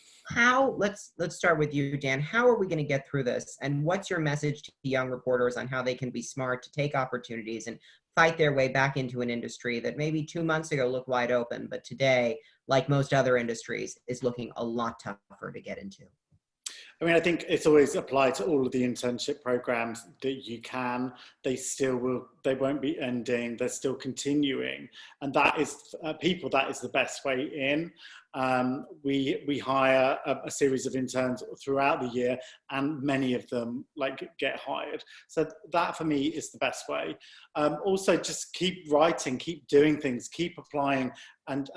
Let's start with you, Dan. How are we going to get through this? And what's your message to young reporters on how they can be smart to take opportunities and fight their way back into an industry that maybe 2 months ago looked wide open, but today, like most other industries, is looking a lot tougher to get into? I mean, I think it's always applied to all of the internship programs that you can. They still will, they won't be ending, they're still continuing. And that is, people, that is the best way in. We hire a series of interns throughout the year, and many of them get hired. So that for me is the best way. Also, just keep writing, keep doing things, keep applying, and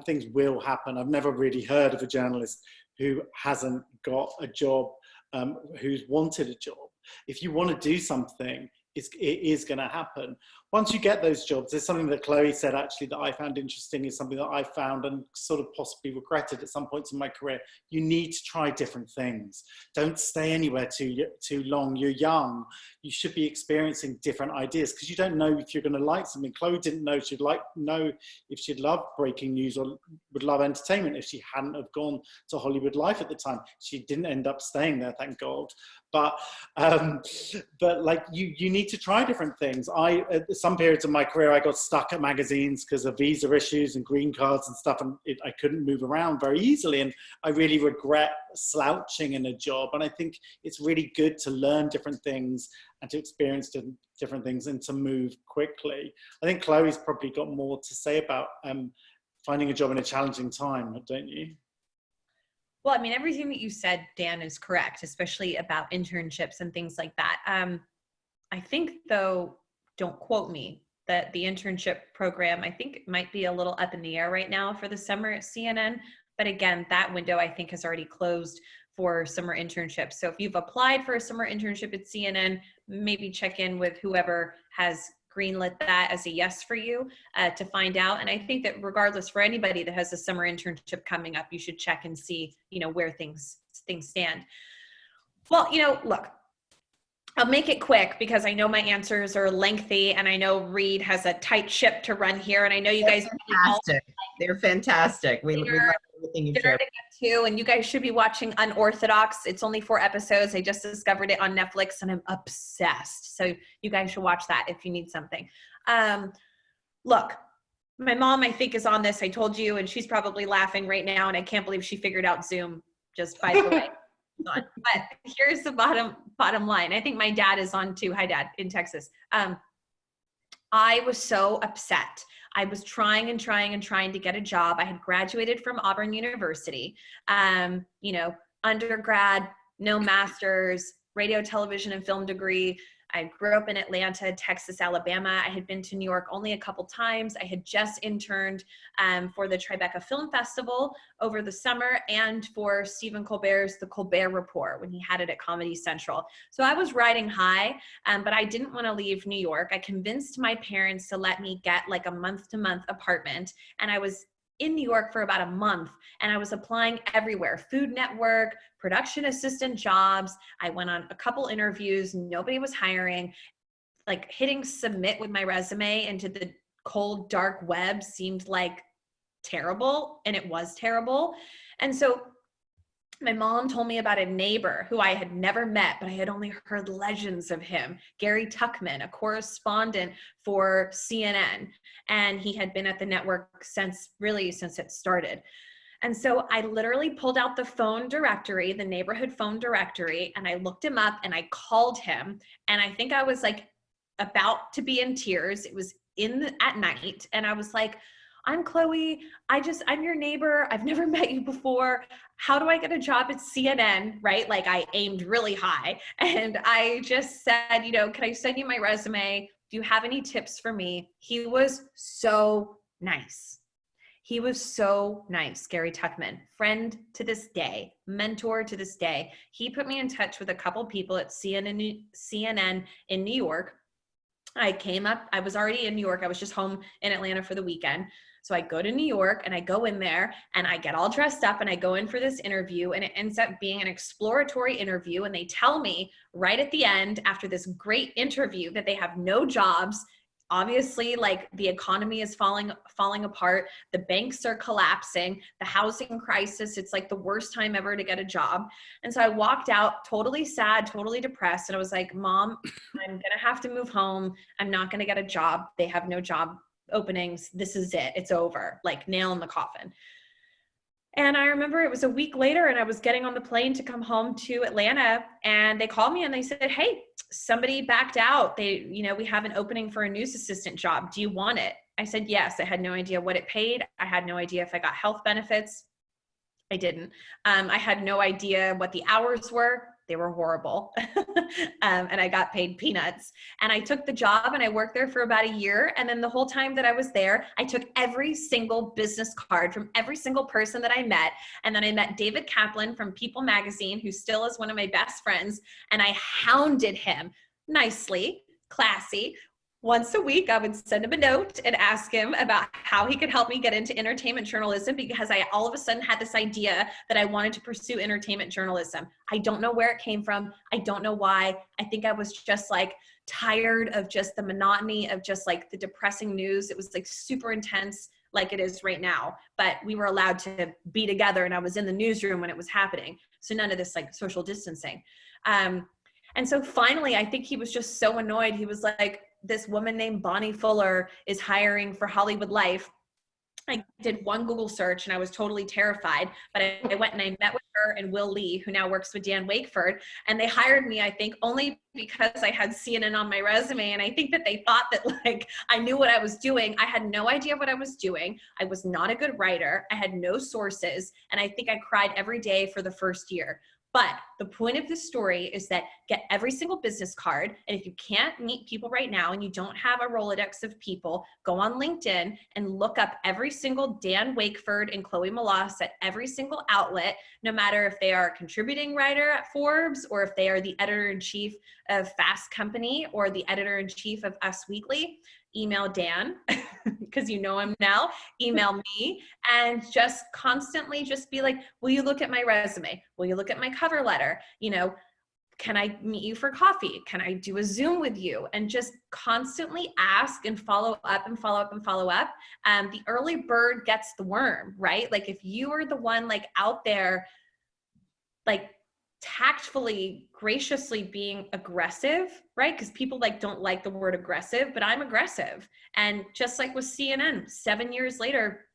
things will happen. I've never really heard of a journalist who hasn't got a job, who's wanted a job. If you want to do something, it is going to happen. Once you get those jobs, there's something that Chloe said actually that I found interesting, is something that I found and sort of possibly regretted at some points in my career. You need to try different things. Don't stay anywhere too long. You're young. You should be experiencing different ideas, because you don't know if you're going to like something. Chloe didn't know if she'd love breaking news or would love entertainment if she hadn't have gone to Hollywood Life at the time. She didn't end up staying there, thank God. But you need to try different things. Some periods of my career, I got stuck at magazines because of visa issues and green cards and stuff, and I couldn't move around very easily. And I really regret slouching in a job. And I think it's really good to learn different things and to experience different things and to move quickly. I think Chloe's probably got more to say about finding a job in a challenging time, don't you? Well, I mean, everything that you said, Dan, is correct, especially about internships and things like that. I think, though, don't quote me, that the internship program, I think it might be a little up in the air right now for the summer at CNN. But again, that window, I think, has already closed for summer internships. So if you've applied for a summer internship at CNN, maybe check in with whoever has greenlit that as a yes for you to find out. And I think that regardless, for anybody that has a summer internship coming up, you should check and see, where things stand. Well, look, I'll make it quick because I know my answers are lengthy, and I know Reed has a tight ship to run here, and I know you guys fantastic. They're fantastic. We love everything you share. Too, and you guys should be watching Unorthodox. It's only 4 episodes. I just discovered it on Netflix, and I'm obsessed. So you guys should watch that if you need something. Look, my mom, I think, is on this. I told you, and she's probably laughing right now, and I can't believe she figured out Zoom just by the way. But here's the bottom line. I think my dad is on too. Hi, Dad, in Texas. I was so upset. I was trying to get a job. I had graduated from Auburn University, undergrad, no master's, radio, television, and film degree. I grew up in Atlanta, Texas, Alabama. I had been to New York only a couple times. I had just interned for the Tribeca Film Festival over the summer and for Stephen Colbert's The Colbert Report when he had it at Comedy Central. So I was riding high, but I didn't want to leave New York. I convinced my parents to let me get a month-to-month apartment, and I was in New York for about a month, and I was applying everywhere: Food Network, production assistant jobs. I went on a couple interviews. Nobody was hiring. Hitting submit with my resume into the cold, dark web seemed terrible, and it was terrible. And so my mom told me about a neighbor who I had never met, but I had only heard legends of him, Gary Tuckman, a correspondent for CNN. And he had been at the network since it started. And so I literally pulled out the phone directory, the neighborhood phone directory, and I looked him up and I called him. And I think I was like about to be in tears. It was at night. And I was like, I'm Chloe. I'm your neighbor. I've never met you before. How do I get a job at CNN? Right? Like I aimed really high. And I just said, you know, can I send you my resume? Do you have any tips for me? He was so nice. He was so nice, Gary Tuckman, friend to this day, mentor to this day. He put me in touch with a couple people at CNN in New York. I came up, I was already in New York. I was just home in Atlanta for the weekend. So I go to New York and I go in there and I get all dressed up and I go in for this interview, and it ends up being an exploratory interview. And they tell me right at the end, after this great interview, that they have no jobs. Obviously, like the economy is falling apart. The banks are collapsing. The housing crisis, it's like the worst time ever to get a job. And so I walked out totally sad, totally depressed. And I was like, Mom, I'm going to have to move home. I'm not going to get a job. They have no job openings. This is it. It's over. Like nail in the coffin. And I remember it was a week later and I was getting on the plane to come home to Atlanta, and they called me and they said, hey, somebody backed out. We have an opening for a news assistant job. Do you want it? I said, yes. I had no idea what it paid. I had no idea if I got health benefits. I didn't. I had no idea what the hours were. They were horrible. And I got paid peanuts. And I took the job and I worked there for about a year. And then the whole time that I was there, I took every single business card from every single person that I met. And then I met David Kaplan from People Magazine, who still is one of my best friends. And I hounded him nicely, classy. Once a week, I would send him a note and ask him about how he could help me get into entertainment journalism, because I all of a sudden had this idea that I wanted to pursue entertainment journalism. I don't know where it came from. I don't know why. I think I was just like tired of just the monotony of just like the depressing news. It was like super intense, like it is right now, but we were allowed to be together and I was in the newsroom when it was happening. So none of this like social distancing. And so finally, I think he was just so annoyed. He was like, this woman named Bonnie Fuller is hiring for Hollywood Life. I did one Google search and I was totally terrified, but I went and I met with her and Will Lee, who now works with Dan Wakeford, and they hired me, I think, only because I had CNN on my resume. And I think that they thought that like I knew what I was doing. I had no idea what I was doing. I was not a good writer. I had no sources. And I think I cried every day for the first year. But the point of this story is that get every single business card. And if you can't meet people right now and you don't have a Rolodex of people, go on LinkedIn and look up every single Dan Wakeford and Chloe Melas at every single outlet, no matter if they are a contributing writer at Forbes or if they are the editor-in-chief of Fast Company or the editor-in-chief of Us Weekly. Email Dan, because you know him now, email me, and just constantly just be like, will you look at my resume? Will you look at my cover letter? You know, can I meet you for coffee? Can I do a Zoom with you? And just constantly ask and follow up and follow up and follow up. The early bird gets the worm, right? Like if you are the one like out there, like tactfully, graciously being aggressive, right? Because people like don't like the word aggressive, but I'm aggressive. And just like with CNN, 7 years later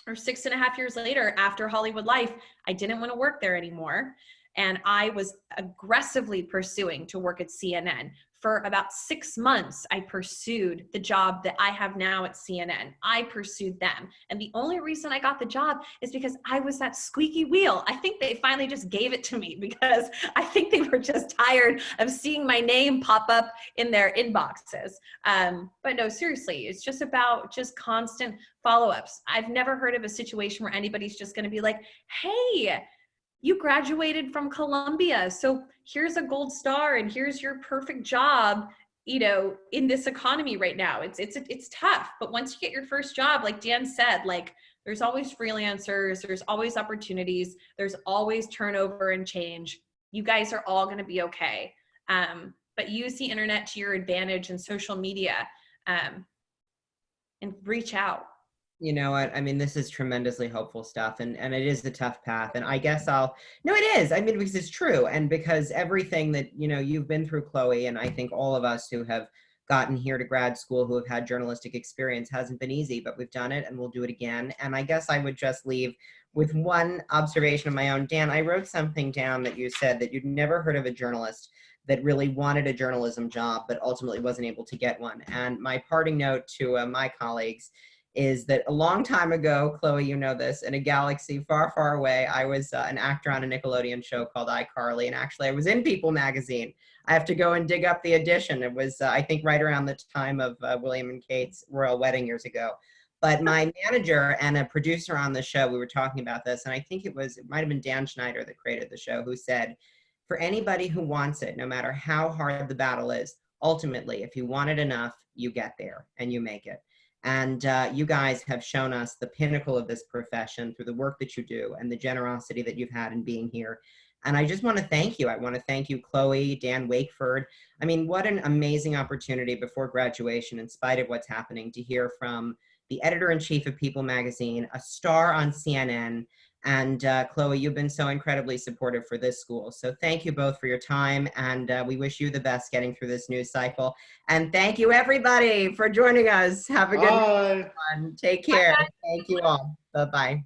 or 6.5 years later after Hollywood Life, I didn't want to work there anymore. And I was aggressively pursuing to work at CNN. For about 6 months, I pursued the job that I have now at CNN. I pursued them. And the only reason I got the job is because I was that squeaky wheel. I think they finally just gave it to me because I think they were just tired of seeing my name pop up in their inboxes. But no, seriously, it's just about just constant follow-ups. I've never heard of a situation where anybody's just going to be like, hey, you graduated from Columbia, so here's a gold star and here's your perfect job, you know, in this economy right now. It's tough, but once you get your first job, like Dan said, like there's always freelancers, there's always opportunities, there's always turnover and change. You guys are all gonna be okay. But use the internet to your advantage and social media, and reach out. You know what? I mean, this is tremendously hopeful stuff, and it is a tough path. And I guess no, it is. I mean, because it's true, and because everything that, you know, you've been through, Chloe, and I think all of us who have gotten here to grad school who have had journalistic experience. Hasn't been easy, but we've done it and we'll do it again. And I guess I would just leave with one observation of my own. Dan, I wrote something down that you said that you'd never heard of a journalist that really wanted a journalism job, but ultimately wasn't able to get one. And my parting note to my colleagues is that a long time ago, Chloe, you know this, in a galaxy far, far away, I was an actor on a Nickelodeon show called iCarly, and actually I was in People magazine. I have to go and dig up the edition. It was, I think, right around the time of William and Kate's royal wedding years ago. But my manager and a producer on the show, we were talking about this, and I think it might have been Dan Schneider that created the show, who said, for anybody who wants it, no matter how hard the battle is, ultimately, if you want it enough, you get there and you make it. And you guys have shown us the pinnacle of this profession through the work that you do and the generosity that you've had in being here. And I just want to thank you. I want to thank you, Chloe, Dan, Wakeford. I mean, what an amazing opportunity before graduation, in spite of what's happening, to hear from the editor-in-chief of People magazine, a star on CNN. And Chloe, you've been so incredibly supportive for this school. So thank you both for your time, and we wish you the best getting through this news cycle. And thank you, everybody, for joining us. Have a good one. Take care. Thank you all. Bye-bye.